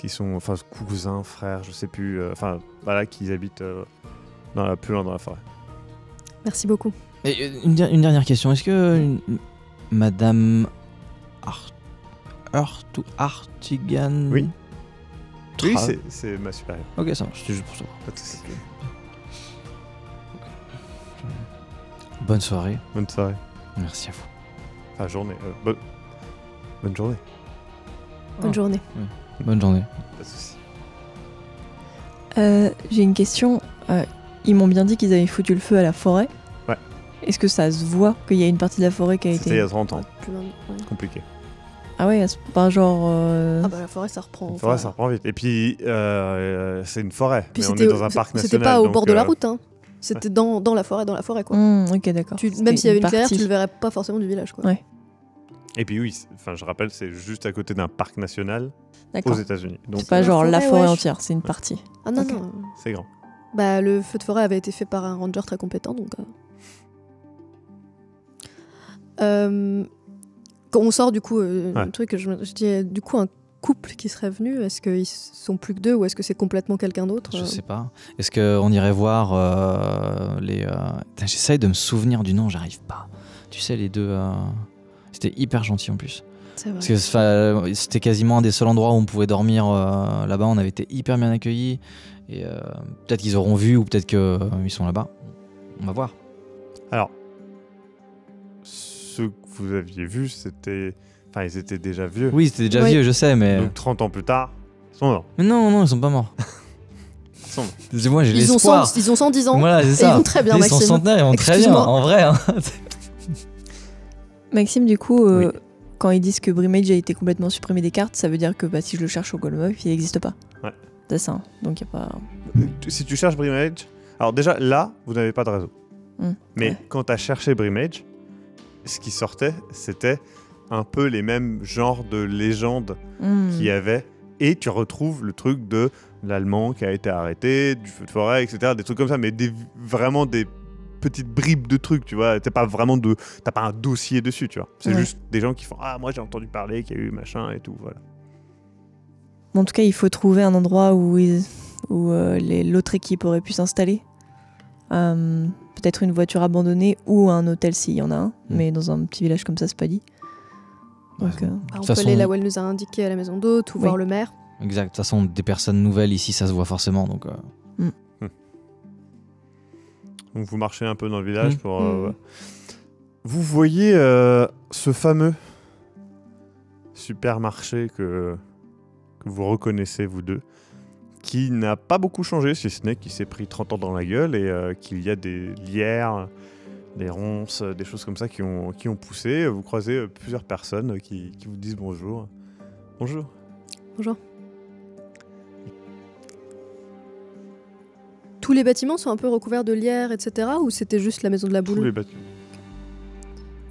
qui sont cousins, frères, je sais plus, voilà, qui habitent plus loin dans la forêt. Merci beaucoup. Et une dernière question. Est-ce que Madame Artigan... Oui. Oui, c'est ma supérieure. Ok, ça marche, c'était juste pour savoir. Pas de souci. Bonne soirée. Bonne soirée. Merci à vous. Enfin, journée. Bonne journée. Bonne journée. Bonne journée. Pas de souci. J'ai une question. Ils m'ont bien dit qu'ils avaient foutu le feu à la forêt. Ouais. Est-ce que ça se voit qu'il y a une partie de la forêt qui a C'était il y été... a 30 ans. Plus loin, ouais. Compliqué. Ah ouais, c'est pas genre... Ah bah la forêt ça reprend. Une forêt, ça reprend vite. Et puis, c'est une forêt. Puis mais on est dans un parc national. C'était pas au bord donc, de la route, hein. C'était dans la forêt quoi. Ok, d'accord. Même s'il y avait une clairière, partie. tu le verrais pas forcément du village, quoi. Ouais. Et puis oui, je rappelle, c'est juste à côté d'un parc national aux D'accord. États-Unis. Donc C'est pas la genre la forêt, forêt wesh. entière, c'est une partie. Ah non, Ok. non. c'est grand. Bah, le feu de forêt avait été fait par un ranger très compétent, donc... Quand on sort, du coup, un truc, je dis, du coup, un couple qui serait venu, est-ce qu'ils sont plus que deux ou est-ce que c'est complètement quelqu'un d'autre Je sais pas. Est-ce qu'on irait voir les... Putain, j'essaye de me souvenir du nom, j'arrive pas. Tu sais, les deux... C'était hyper gentil en plus. C'est vrai. Parce que c'était quasiment un des seuls endroits où on pouvait dormir là-bas. On avait été hyper bien accueillis. Et peut-être qu'ils auront vu ou peut-être qu'ils sont là-bas. On va voir. Alors, ceux que vous aviez vus, c'était... Enfin, ils étaient déjà vieux. Oui, c'était déjà Oui. vieux, je sais, mais... Donc 30 ans plus tard, ils sont morts. Mais non, ils sont pas morts. Ils sont morts. Moi, j'ai Ils ont, l'espoir. 110 ans. Voilà, c'est et ça. ils vont très bien, Ils sont Maxime. centenaires, ils vont très bien, Excuse-moi. en vrai. Hein. Maxime, du coup, Oui. quand ils disent que Brimage a été complètement supprimé des cartes, ça veut dire que si je le cherche au Golmoth, il n'existe pas. Ouais. C'est ça, hein. Donc il n'y a pas... Si tu cherches Brimage... Alors déjà, là, vous n'avez pas de réseau. Mais Ouais. quand tu as cherché Brimage, ce qui sortait, c'était un peu les mêmes genres de légendes qu'il y avait. Et tu retrouves le truc de l'Allemand qui a été arrêté, du feu de forêt, etc. Des trucs comme ça, mais vraiment des petites bribes de trucs, tu vois. T'as pas un dossier dessus, tu vois. C'est Ouais. juste des gens qui font « Ah, moi j'ai entendu parler qu'il y a eu machin et tout, voilà. Bon, en tout cas, il faut trouver un endroit où l'autre équipe aurait pu s'installer. Peut-être une voiture abandonnée ou un hôtel s'il y en a un. Mais dans un petit village comme ça, c'est pas dit. Donc, Ouais. Ah, on toute peut façon- aller là où elle nous a indiqué à la maison d'hôte ou Oui. voir le maire. Exact. De toute façon, des personnes nouvelles ici, ça se voit forcément. Donc, Donc vous marchez un peu dans le village pour... Mm. Vous voyez ce fameux supermarché que vous reconnaissez, vous deux, qui n'a pas beaucoup changé, si ce n'est qu'il s'est pris 30 ans dans la gueule et qu'il y a des lierres, des ronces, des choses comme ça qui ont poussé. Vous croisez plusieurs personnes qui vous disent bonjour. Bonjour. Bonjour. Tous les bâtiments sont un peu recouverts de lierre, etc. Ou c'était juste la maison de la Tous boule les bâtiments.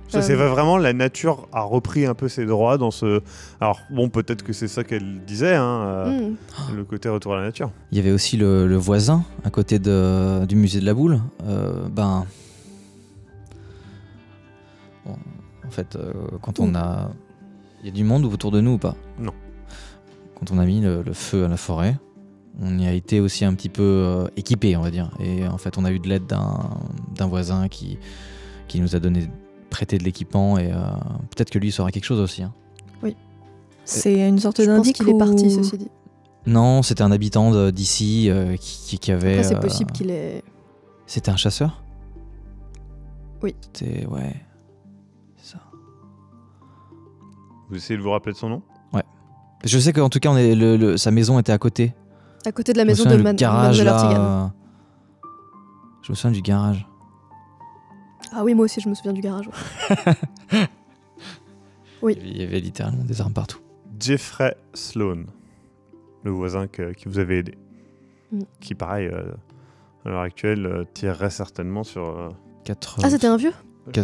Ça, c'est vraiment la nature a repris un peu ses droits dans ce... Alors bon, peut-être que c'est ça qu'elle disait, hein, le côté retour à la nature. il y avait aussi le voisin à côté du musée de la boule. Bon, en fait, quand on a... Il y a du monde autour de nous ou pas? Non. Quand on a mis le feu à la forêt, on y a été aussi un petit peu équipé, on va dire. Et en fait, on a eu de l'aide d'un voisin qui nous a prêté de l'équipement et peut-être que lui il saura quelque chose aussi. Hein. c'est une sorte Je pense d'indice qu'il est parti, ceci dit. Non, c'était un habitant d'ici qui avait... Après, c'est possible qu'il ait... C'était un chasseur? Oui. C'était... Ouais. C'est ça. Vous essayez de vous rappeler de son nom? Je sais qu'en tout cas, sa maison était à côté. À côté de la Je me maison souviens, de le garage, Mademoiselle là, Artigan. Je me souviens du garage. Ah oui, moi aussi, je me souviens du garage. ouais. Oui. Il y avait littéralement des armes partout. Jeffrey Sloan, le voisin qui vous avait aidé. Qui, pareil, à l'heure actuelle, tirerait certainement sur... Ah, c'était un vieux?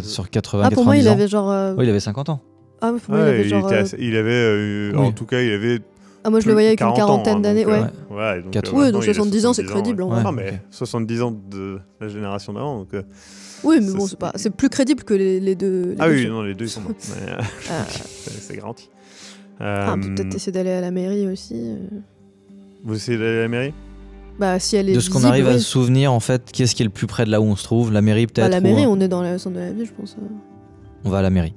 Sur 80, Ah, pour moi, 90 il ans. avait genre... Oui, il avait 50 ans. Ah, pour moi, il avait genre... il avait, Oui. en tout cas, il avait... Ah, moi, je le voyais avec une 40 ans, quarantaine hein, d'années, donc, ouais. Ouais, donc, Quatre- Oui, maintenant, donc il a 70 ans, c'est 70 crédible, ouais. en vrai. Non, mais ok. 70 ans de la génération d'avant, donc... Oui, mais Ça, bon, c'est plus crédible que les deux. Ah deux oui, jeunes. non, les deux, ils sont morts. Mais, Ah. c'est garanti. Ah, on peut peut-être essayer d'aller à la mairie aussi. Vous essayez d'aller à la mairie? Bah, si elle est De ce qu'on visible, arrive à oui. se souvenir, en fait, qu'est-ce qui est le plus près de là où on se trouve? La mairie peut-être? Bah, la ou mairie, un- on est dans le centre de la ville, je pense. On va à la mairie.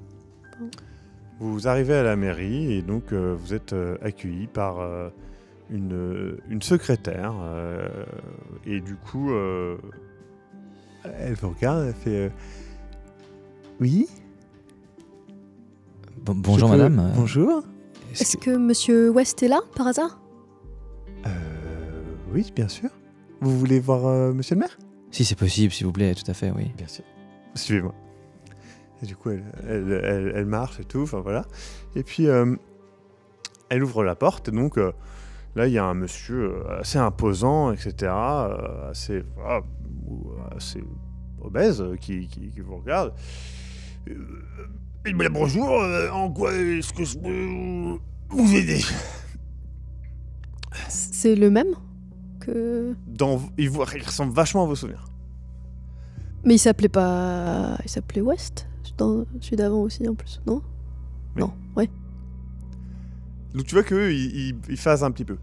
Vous arrivez à la mairie et donc vous êtes accueilli par une secrétaire. Et du coup, elle vous regarde, elle fait oui. Bonjour Je peux- madame. Bonjour. Est-ce que Monsieur West est là, par hasard? Oui, bien sûr. Vous voulez voir monsieur le maire? Si c'est possible, s'il vous plaît, tout à fait, oui. Bien sûr. Suivez-moi. Et du coup, elle marche et tout, enfin voilà. Et puis, elle ouvre la porte, et donc là, il y a un monsieur assez imposant, etc., assez obèse, qui vous regarde. Bonjour, en quoi est-ce que je peux vous aider? C'est le même que... Il ressemble vachement à vos souvenirs. Mais il s'appelait pas... Il s'appelait West? Dans celui d'avant aussi, en plus, non? Oui. Non, ouais. Donc tu vois qu'eux, ils phasent un petit peu.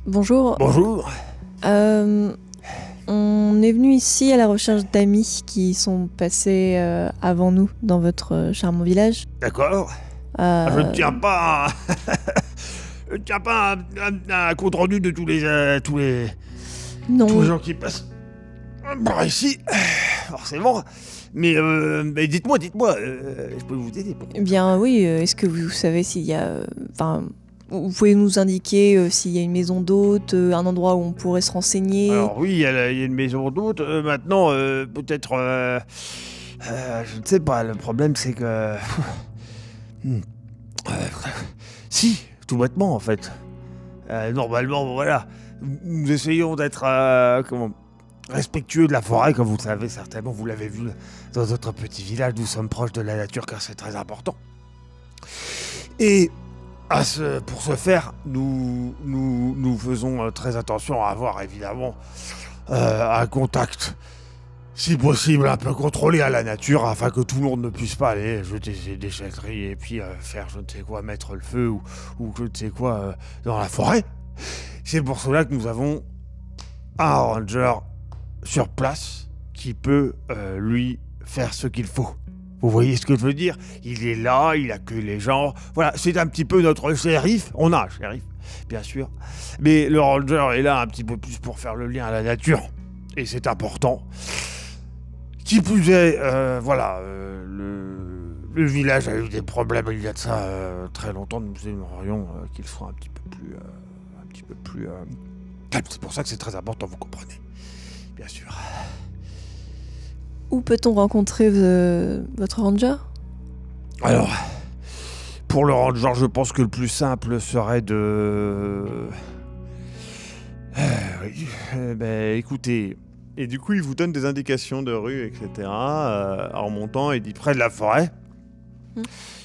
Bonjour. Bonjour. On est venu ici à la recherche d'amis qui sont passés avant nous dans votre charmant village. D'accord. Je ne tiens pas je ne tiens pas un compte rendu de tous les Non. tous les gens qui passent par ici, forcément. Mais dites-moi, je peux vous aider. Eh bien oui, est-ce que vous savez s'il y a... Enfin, vous pouvez nous indiquer s'il y a une maison d'hôte, un endroit où on pourrait se renseigner? Alors oui, il y a une maison d'hôte. Maintenant, peut-être... je ne sais pas, le problème c'est que... si, tout bêtement en fait. Normalement, voilà. Nous essayons d'être respectueux de la forêt, comme vous le savez certainement, vous l'avez vu dans notre petit village, nous sommes proches de la nature car c'est très important. Et pour ce faire, nous faisons très attention à avoir évidemment un contact, si possible, un peu contrôlé à la nature, afin que tout le monde ne puisse pas aller jeter ses déchetteries et puis faire je ne sais quoi, mettre le feu ou je ne sais quoi dans la forêt. C'est pour cela que nous avons un ranger sur place qui peut lui faire ce qu'il faut. Vous voyez ce que je veux dire? Il est là, il accueille les gens. Voilà, c'est un petit peu notre shérif. On a un shérif, bien sûr. Mais le ranger est là un petit peu plus pour faire le lien à la nature. Et c'est important. Qui plus est, le village a eu des problèmes il y a de ça très longtemps. Nous aimerions qu'il soit un petit peu plus calme. C'est pour ça que c'est très important, vous comprenez. Bien sûr. Où peut-on rencontrer votre ranger? Alors, pour le ranger, je pense que le plus simple serait de... écoutez... Et du coup, il vous donne des indications de rue, etc. En remontant, il dit près de la forêt.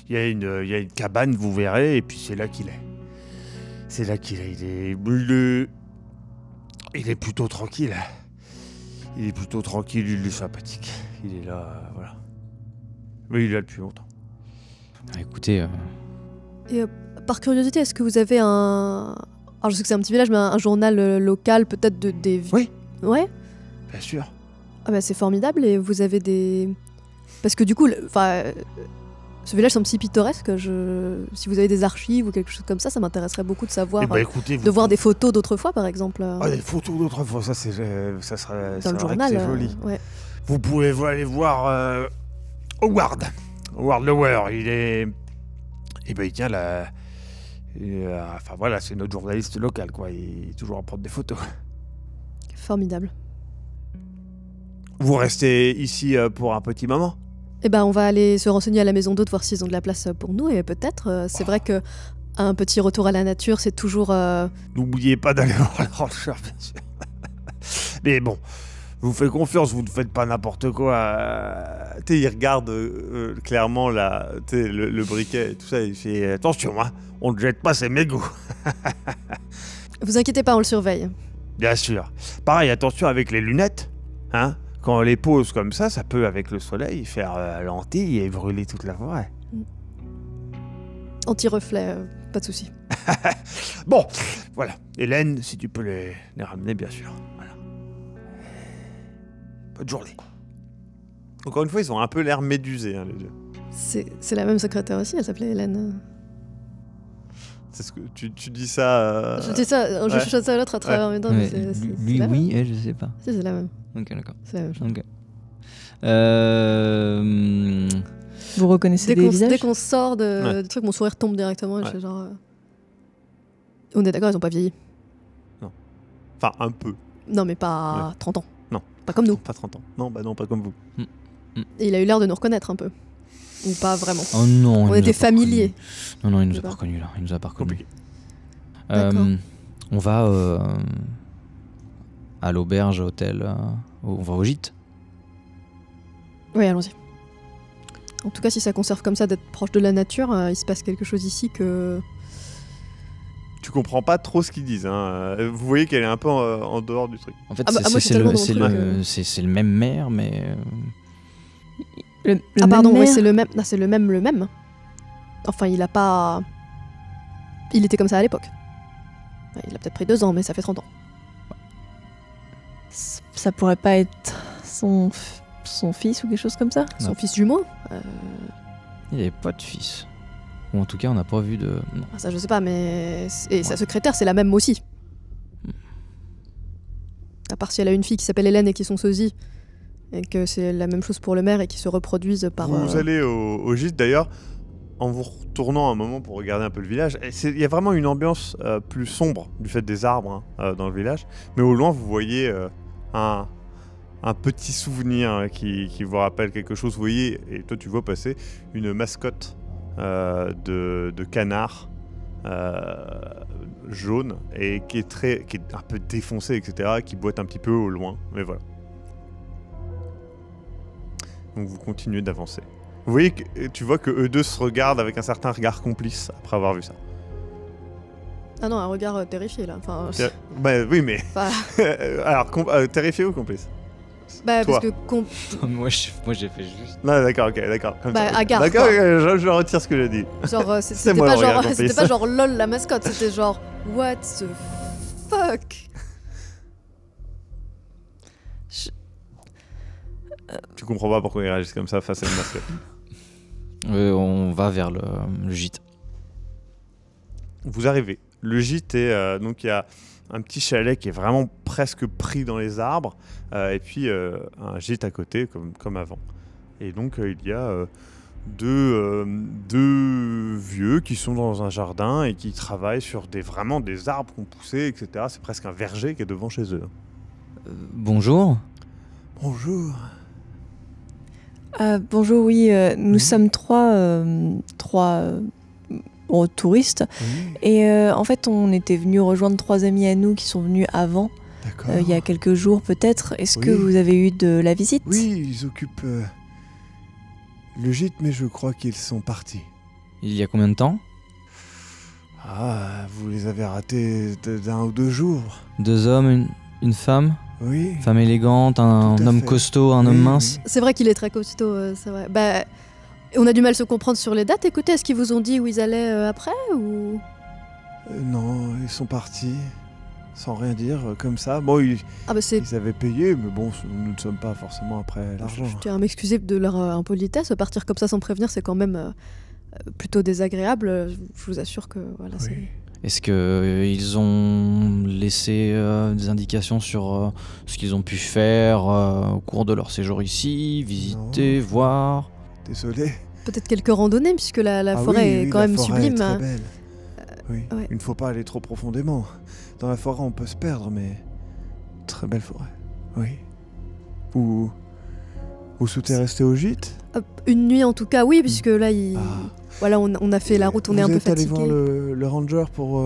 Il y a une cabane, vous verrez, et puis c'est là qu'il est. C'est là qu'il est. Il est plutôt tranquille. Il est sympathique. Il est là, voilà. Mais il est là depuis longtemps. Ah, écoutez, Et par curiosité, est-ce que vous avez un... Alors je sais que c'est un petit village, mais un journal local peut-être des... Oui. Ouais. Bien sûr. Ah bah c'est formidable, et vous avez des... Parce que du coup, ce village semble si pittoresque, si vous avez des archives ou quelque chose comme ça m'intéresserait beaucoup de savoir, Écoutez, de voir des photos d'autrefois par exemple. Ah, des photos d'autrefois, ça serait dans le journal. c'est joli. Ouais. Vous pouvez aller voir Howard Lower, il tient la... enfin voilà, c'est notre journaliste local, quoi. Il est toujours à prendre des photos. Formidable. Vous restez ici pour un petit moment? Eh ben on va aller se renseigner à la maison d'hôte, voir s'ils ont de la place pour nous, et peut-être, c'est vrai que un petit retour à la nature, c'est toujours... N'oubliez pas d'aller voir le ranger, bien sûr. Mais bon, je vous fais confiance, vous ne faites pas n'importe quoi. Il regarde clairement le briquet et tout ça, il fait attention, hein, on ne jette pas ces mégots. Vous inquiétez pas, on le surveille. Bien sûr. Pareil, attention avec les lunettes, hein. Quand on les pose comme ça peut, avec le soleil, faire lentille et brûler toute la forêt. Anti-reflet, pas de souci. Bon, voilà. Hélène, si tu peux les ramener, bien sûr. Voilà. Bonne journée. Encore une fois, ils ont un peu l'air médusés, hein, les deux. C'est la même secrétaire aussi, elle s'appelait Hélène. C'est ce que tu dis ça. Je dis ça, je ouais. chuchote ça à l'autre à travers mes dents, mais Ouais, c'est lui, la même. oui, elle, je sais pas. Si, c'est la même. Ok, d'accord. C'est la même chose. Ok. Vous reconnaissez des visages? Dès qu'on sort Ouais. du truc, mon sourire tombe directement. Et je Ouais. fais genre. On est d'accord, ils ont pas vieilli. Enfin, un peu. Non, mais pas 30 ans. Non. Pas comme nous. Pas 30 ans. Non, bah non, pas comme vous. Et il a eu l'air de nous reconnaître un peu. Ou pas vraiment. Oh non, On il nous était a pas familiers. reconnus. Non, il nous Je a sais pas pas. reconnus là. Il nous a pas reconnus. Compliqué. D'accord. On va à l'auberge, hôtel. On va au gîte. Oui, allons-y. En tout cas, si ça conserve comme ça d'être proche de la nature, il se passe quelque chose ici que. Tu comprends pas trop ce qu'ils disent. Hein. Vous voyez qu'elle est un peu en dehors du truc. En fait, Ah bah, moi, je suis tellement dans mon truc, c'est le même maire, mais Le Ah pardon, même ouais, maire c'est le même. Ah, c'est le même. Enfin, il a pas. Il était comme ça à l'époque. Ouais, il a peut-être pris 2 ans, mais ça fait 30 ans. Ça pourrait pas être son fils ou quelque chose comme ça? Son fils jumeau il avait pas de fils. Ou en tout cas, on n'a pas vu de. Non. Ah, ça, je sais pas, mais. Et sa secrétaire, c'est la même aussi. À part si elle a une fille qui s'appelle Hélène et qui sont sosies. Et que c'est la même chose pour le maire et qui se reproduisent par. Vous allez au gîte d'ailleurs, en vous retournant un moment pour regarder un peu le village. Il y a vraiment une ambiance plus sombre du fait des arbres dans le village. Mais au loin, vous voyez un petit souvenir qui vous rappelle quelque chose. Vous voyez, et toi tu vois passer, une mascotte de canard jaune et qui est un peu défoncée, etc., qui boite un petit peu au loin. Mais voilà. Donc vous continuez d'avancer. Vous voyez tu vois que eux deux se regardent avec un certain regard complice après avoir vu ça. Ah non, un regard terrifié là. Enfin, Bah oui, mais bah, alors terrifié ou complice? bah, Toi. parce que moi, j'ai fait juste. Non, d'accord, ok, d'accord. Comme Bah, ça, ok. hagard, D'accord, quoi. je retire ce que j'ai dit. genre C'est c'était moi pas le regard genre complice. c'était pas genre lol la mascotte, c'était genre what the fuck. Tu comprends pas pourquoi ils réagissent comme ça face à une mascotte. On va vers le gîte. Vous arrivez. Le gîte est donc il y a un petit chalet qui est vraiment presque pris dans les arbres et puis un gîte à côté comme avant. Et donc il y a deux vieux qui sont dans un jardin et qui travaillent sur vraiment des arbres qui ont poussé, etc. C'est presque un verger qui est devant chez eux. Bonjour. Bonjour. Bonjour, oui, nous sommes trois touristes. Oui, Et en fait, on était venus rejoindre 3 amis à nous qui sont venus avant, d'accord. il y a quelques jours peut-être. Est-ce que Oui. vous avez eu de la visite? Oui, ils occupent le gîte, mais je crois qu'ils sont partis. Il y a combien de temps? Ah, vous les avez ratés d'un ou 2 jours. 2 hommes, une femme? Oui. Femme élégante, un Tout à homme fait. costaud, un Oui, homme oui. mince? C'est vrai qu'il est très costaud, c'est vrai. Bah on a du mal à se comprendre sur les dates. Écoutez, est-ce qu'ils vous ont dit où ils allaient après ou Non, ils sont partis. Sans rien dire, comme ça. Bon, ils Ah bah c'est. avaient payé, mais bon, nous ne sommes pas forcément après l'argent. Je tiens à m'excuser de leur impolitesse. Partir comme ça sans prévenir, c'est quand même plutôt désagréable. Je vous assure que voilà. Oui. C'est... Est-ce qu'ils ont laissé des indications sur ce qu'ils ont pu faire au cours de leur séjour ici, visiter, voir? Désolé. Peut-être quelques randonnées, puisque la Ah forêt oui, est oui, quand la même forêt sublime. est très belle. Oui, ouais. il ne faut pas aller trop profondément. Dans la forêt, on peut se perdre, mais très belle forêt. Oui. Vous souhaitez rester au gîte? Une nuit en tout cas, oui, puisque là, Ah. voilà, on a fait la route, on est un peu Vous êtes allé fatigué. voir le ranger pour...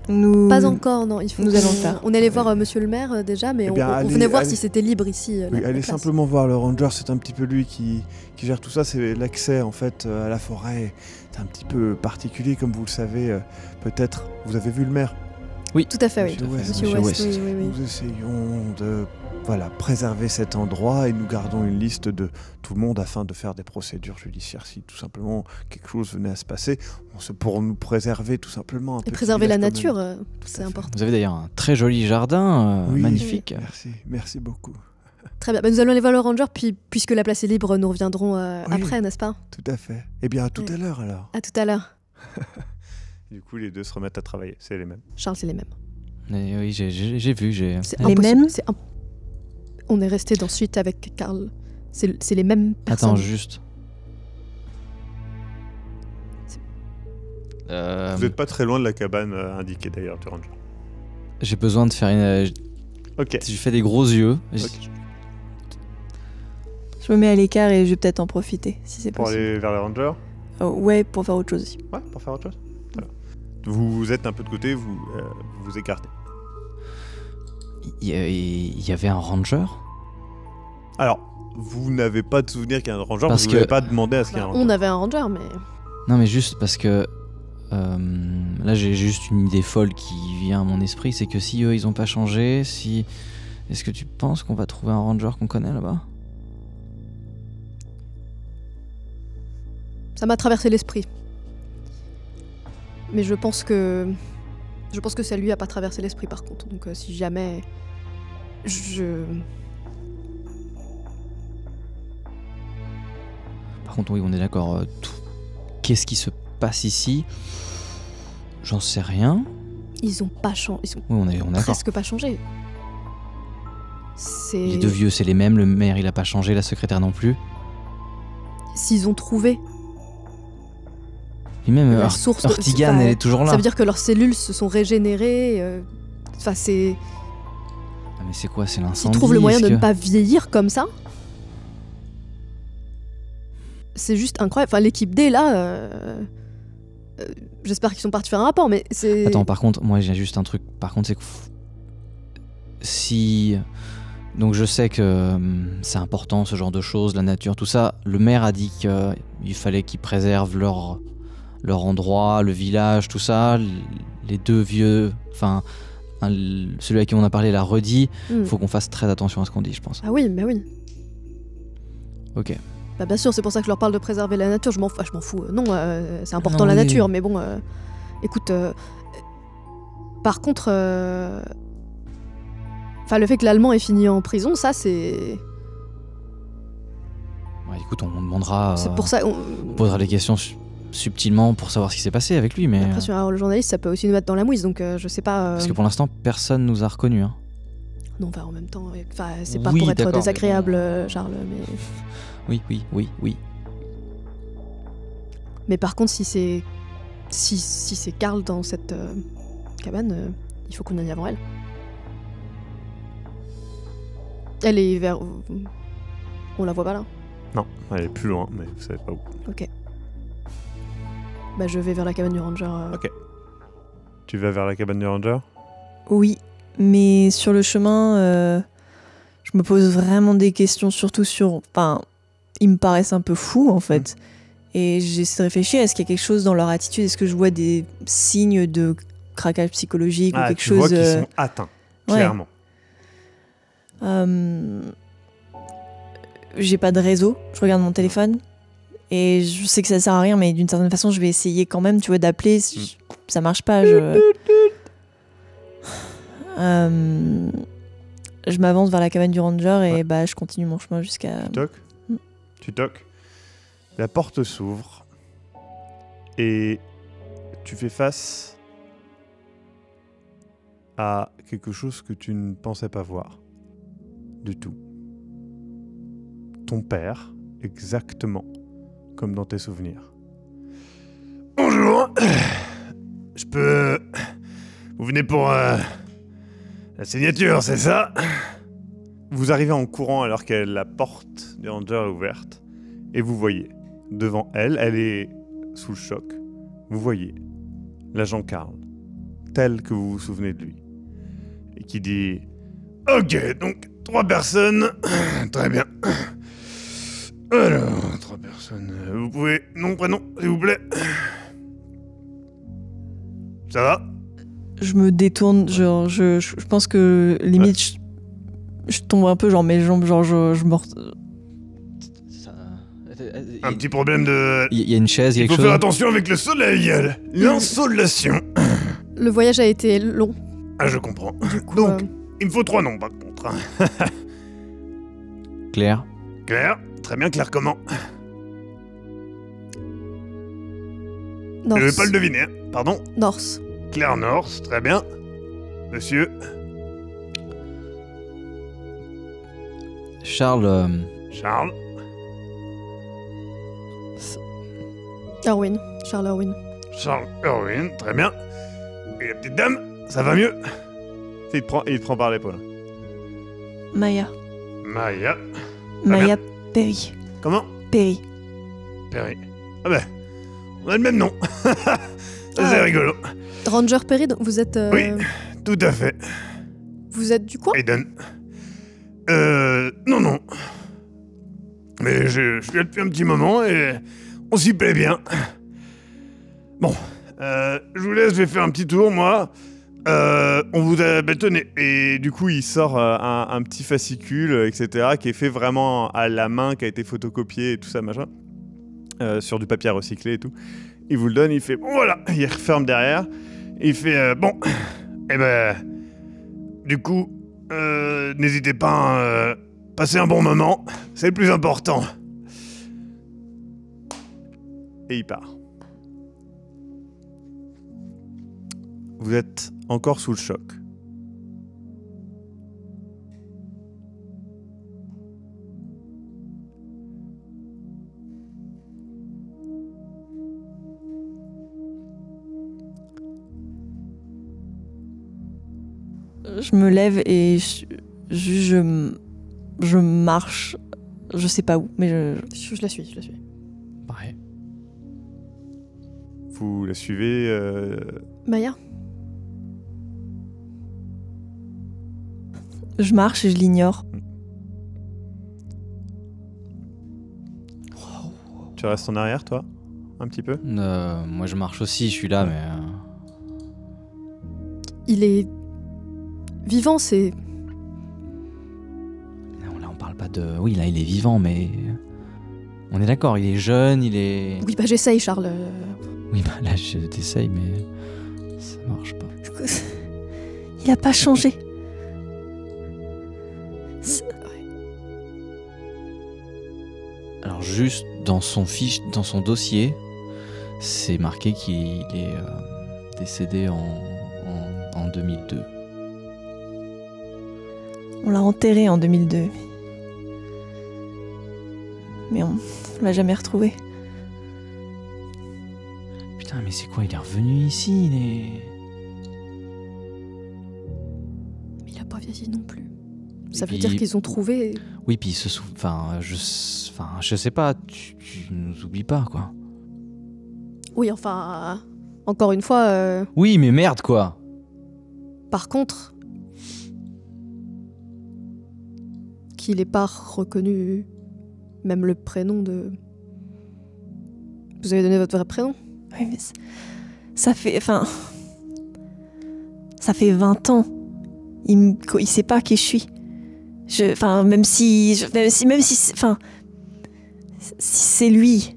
Nous... Pas encore, non. Il faut Nous qu'on- allons le faire. On allait voir monsieur le maire déjà, mais Eh bien, on allez- venait voir allez- si c'était libre ici. Oui, la allez place. simplement voir le ranger, c'est un petit peu lui qui gère tout ça, c'est l'accès en fait à la forêt. C'est un petit peu particulier comme vous le savez, peut-être. Vous avez vu le maire? Tout à fait, oui. Monsieur West. Monsieur Monsieur West, West. oui. Nous essayons de voilà, préserver cet endroit et nous gardons une liste de tout le monde afin de faire des procédures judiciaires. Si tout simplement quelque chose venait à se passer, pour nous préserver tout simplement un peu. Et préserver la nature, Tout c'est à fait. important. Vous avez d'ailleurs un très joli jardin, Oui, magnifique. Merci beaucoup. Très bien. Bah, nous allons aller voir le ranger, puis puisque la place est libre, nous reviendrons Oui. après, n'est-ce pas? Tout à fait. Eh bien, à tout Oui. à l'heure alors. À tout à l'heure. Du coup, les deux se remettent à travailler, c'est les mêmes. Charles, c'est les mêmes. Mais oui, j'ai vu. C'est Les impossible, mêmes c'est On est resté dans suite avec Karl. C'est les mêmes personnes. Attends, juste. Vous n'êtes pas très loin de la cabane indiquée d'ailleurs du ranger. J'ai besoin de faire une. Ok. Je fais des gros yeux. Ok. Je me mets à l'écart et je vais peut-être en profiter, si c'est Pour possible. aller vers le ranger. Ouais, pour faire autre chose aussi. Ouais, pour faire autre chose. Voilà. Vous êtes un peu de côté, vous vous écartez. Il y avait un ranger. Alors, vous n'avez pas de souvenir qu'il y a un ranger, Parce vous n'avez que- pas demandé à ce qu'il y ait un Bah, ranger. on avait un ranger, mais Non, mais juste parce que. Là, j'ai juste une idée folle qui vient à mon esprit. C'est que si eux, ils ont pas changé, si. Est-ce que tu penses qu'on va trouver un ranger qu'on connaît là-bas? ça m'a traversé l'esprit. Mais je pense que ça lui a pas traversé l'esprit par contre. Donc si jamais Par contre, oui, on est d'accord. Qu'est-ce qui se passe ici? J'en sais rien. ils ont pas changé, ils ont Oui, on est d'accord. presque pas changé. C'est Les deux vieux, c'est les mêmes. Le maire, il a pas changé. La secrétaire non plus. s'ils ont trouvé Et même la source de- Ortigan, enfin, elle est toujours là. ça veut dire que leurs cellules se sont régénérées. Enfin, c'est. Ah, mais c'est quoi? C'est S'ils l'incendie? trouvent le moyen est-ce de que- ne pas vieillir comme ça, c'est juste incroyable. Enfin, l'équipe D là, j'espère qu'ils sont partis faire un rapport, mais c'est. Attends, par contre, moi j'ai juste un truc. Par contre, c'est que si. Donc je sais que c'est important ce genre de choses, la nature, tout ça. Le maire a dit qu'il fallait qu'ils préservent leur endroit, le village, tout ça. Les deux vieux. Enfin, celui à qui on a parlé l'a redit. Hmm. Faut qu'on fasse très attention à ce qu'on dit, je pense. Ah oui, mais oui. Ok. Bah bien sûr, c'est pour ça que je leur parle de préserver la nature. Je m'en fous. Non, c'est important Non, la oui. nature, mais bon, écoute. Par contre, enfin, le fait que l'Allemand ait fini en prison, ça c'est. Ouais, écoute, on demandera. C'est pour ça. On posera des questions subtilement pour savoir ce qui s'est passé avec lui, mais. Après, sur un journaliste, ça peut aussi nous mettre dans la mouise, donc je sais pas. Parce que pour l'instant, personne nous a reconnus. Hein. Non, bah en même temps, enfin, c'est pas Oui, pour être d'accord, désagréable, mais Charles, mais. Oui. Mais par contre, si c'est Karl dans cette cabane, il faut qu'on aille avant elle. Elle est vers. On la voit pas là. Non, elle est plus loin, mais vous savez pas où. Ok. Bah je vais vers la cabane du ranger. Ok. Tu vas vers la cabane du ranger? Oui, mais sur le chemin, je me pose vraiment des questions, surtout sur... Enfin, ils me paraissent un peu fous, en fait. Et j'essaie de réfléchir, est-ce qu'il y a quelque chose dans leur attitude? Est-ce que je vois des signes de craquage psychologique ou quelque tu chose vois qu'ils sont atteints, ouais. clairement. J'ai pas de réseau, je regarde mon téléphone. Et je sais que ça sert à rien, mais d'une certaine façon, je vais essayer quand même, tu vois, d'appeler. Ça marche pas, je m'avance vers la cabane du ranger et Ouais. bah, je continue mon chemin jusqu'à... Tu toques. Tu toques. La porte s'ouvre et tu fais face à quelque chose que tu ne pensais pas voir du tout. Ton père, exactement comme dans tes souvenirs. Bonjour. Je peux... Vous venez pour la signature, c'est ça? Vous arrivez en courant alors que la porte du ranger est ouverte et vous voyez devant elle, elle est sous le choc, vous voyez l'agent Karl, tel que vous vous souvenez de lui, et qui dit « Ok, donc 3 personnes, très bien. Alors, 3 personnes, vous pouvez... Nom, prénom, s'il vous plaît. Ça va? Je me détourne, genre, je pense que limite, Je tombe un peu, genre mes jambes, genre je me... Un petit problème de... Il y a une chaise, il y a Il quelque faut chose. faire attention avec le soleil. L'insolation. Le voyage a été long. Ah, je comprends. Du coup, Donc, il me faut 3 noms par contre. Claire. Claire. Très bien, Claire comment? Norse. Je vais pas le deviner. Hein. Pardon. Norse. Claire Norse, très bien. Monsieur. Charles. Charles. Erwin. Charles Erwin. Charles Erwin, très bien. Et la petite dame, ça va mieux? Il te prend par l'épaule. Maya. Maya. Maya Perry. Comment? Perry. Perry. Ah ben, on a le même nom. Ça, c'est Ah. rigolo. Ranger Perry, donc vous êtes... Oui. Tout à fait. Vous êtes du coin? Aiden. Non. Mais je suis là depuis un petit moment et on s'y plaît bien. Bon, je vous laisse, je vais faire un petit tour, moi. On vous a bétonné. Et du coup, il sort un petit fascicule, etc., qui est fait vraiment à la main, qui a été photocopié et tout ça, machin. Sur du papier recyclé et tout. Il vous le donne, il fait, bon voilà, il referme derrière. Il fait, bon, eh ben, du coup, n'hésitez pas à passer un bon moment, c'est le plus important. Et il part. Vous êtes encore sous le choc. Je me lève et je marche. Je sais pas où, mais Je la suis. Pareil. Vous la suivez Maya? je marche et je l'ignore. Tu restes en arrière, toi? Un petit peu? Moi je marche aussi, je suis là, mais. Il est... vivant, c'est... Non, là on parle pas de. Oui, là il est vivant, mais. On est d'accord, il est jeune, il est. Oui, bah j'essaye, Charles. Oui, bah là je t'essaye, mais. Ça marche pas. Il a pas changé. Alors, juste dans son dossier, c'est marqué qu'il est décédé en 2002. On l'a enterré en 2002. Mais on l'a jamais retrouvé. Putain, mais c'est quoi? Il est revenu ici, il est. Mais il a pas vieilli non plus. Ça Et veut puis- dire qu'ils ont trouvé... Oui, puis il se souvient. Enfin, je sais pas, tu nous oublies pas, quoi. Oui, enfin... encore une fois, Oui, mais merde, quoi! par contre... qu'il ait pas reconnu même le prénom de... Vous avez donné votre vrai prénom? Oui, mais ça fait... Enfin... Ça fait 20 ans. Il sait pas qui je suis. Enfin, même si... Enfin... Si c'est lui...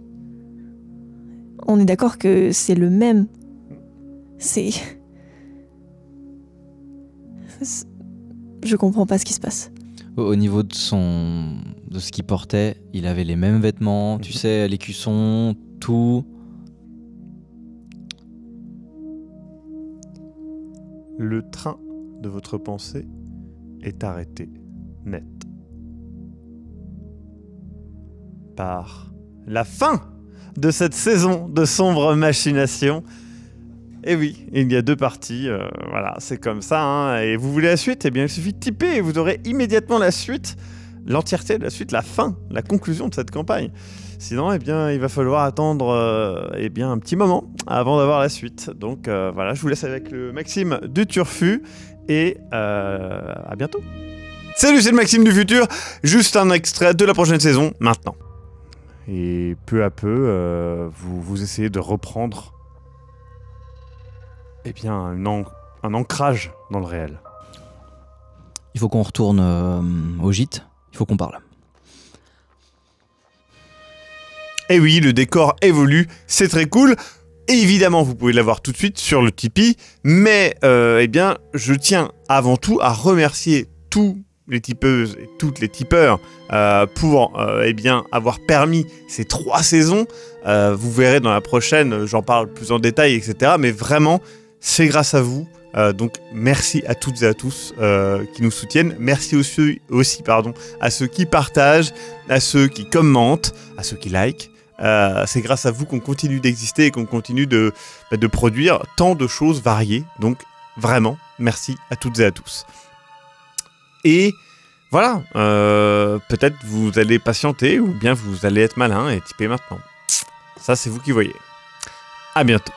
On est d'accord que c'est le même. C'est... Je comprends pas ce qui se passe. Au niveau de ce qu'il portait, il avait les mêmes vêtements, tu sais, l'écusson, tout. Le train de votre pensée est arrêté net par la fin de cette saison de sombres machinations. Et oui, il y a 2 parties, voilà, c'est comme ça. Hein. Et vous voulez la suite? Eh bien, il suffit de typer et vous aurez immédiatement la suite, l'entièreté de la suite, la fin, la conclusion de cette campagne. Sinon, eh bien, il va falloir attendre eh bien, un petit moment avant d'avoir la suite. Donc voilà, je vous laisse avec le Maxime du Turfu et à bientôt. Salut, c'est le Maxime du futur. Juste un extrait de la prochaine saison maintenant. Et peu à peu, vous essayez de reprendre eh bien, un ancrage dans le réel. il faut qu'on retourne au gîte. Il faut qu'on parle. Et oui, le décor évolue, c'est très cool. Et évidemment, vous pouvez l'avoir tout de suite sur le Tipeee. Mais, eh bien, je tiens avant tout à remercier tous les tipeuses et toutes les tipeurs pour eh bien, avoir permis ces 3 saisons. Vous verrez dans la prochaine, j'en parle plus en détail, etc. Mais vraiment, c'est grâce à vous. Donc merci à toutes et à tous qui nous soutiennent. Merci aussi à ceux qui partagent, à ceux qui commentent, à ceux qui likent. C'est grâce à vous qu'on continue d'exister et qu'on continue de produire tant de choses variées. Donc vraiment, merci à toutes et à tous. Et voilà, peut-être vous allez patienter ou bien vous allez être malin et tiper maintenant. Ça, c'est vous qui voyez. À bientôt.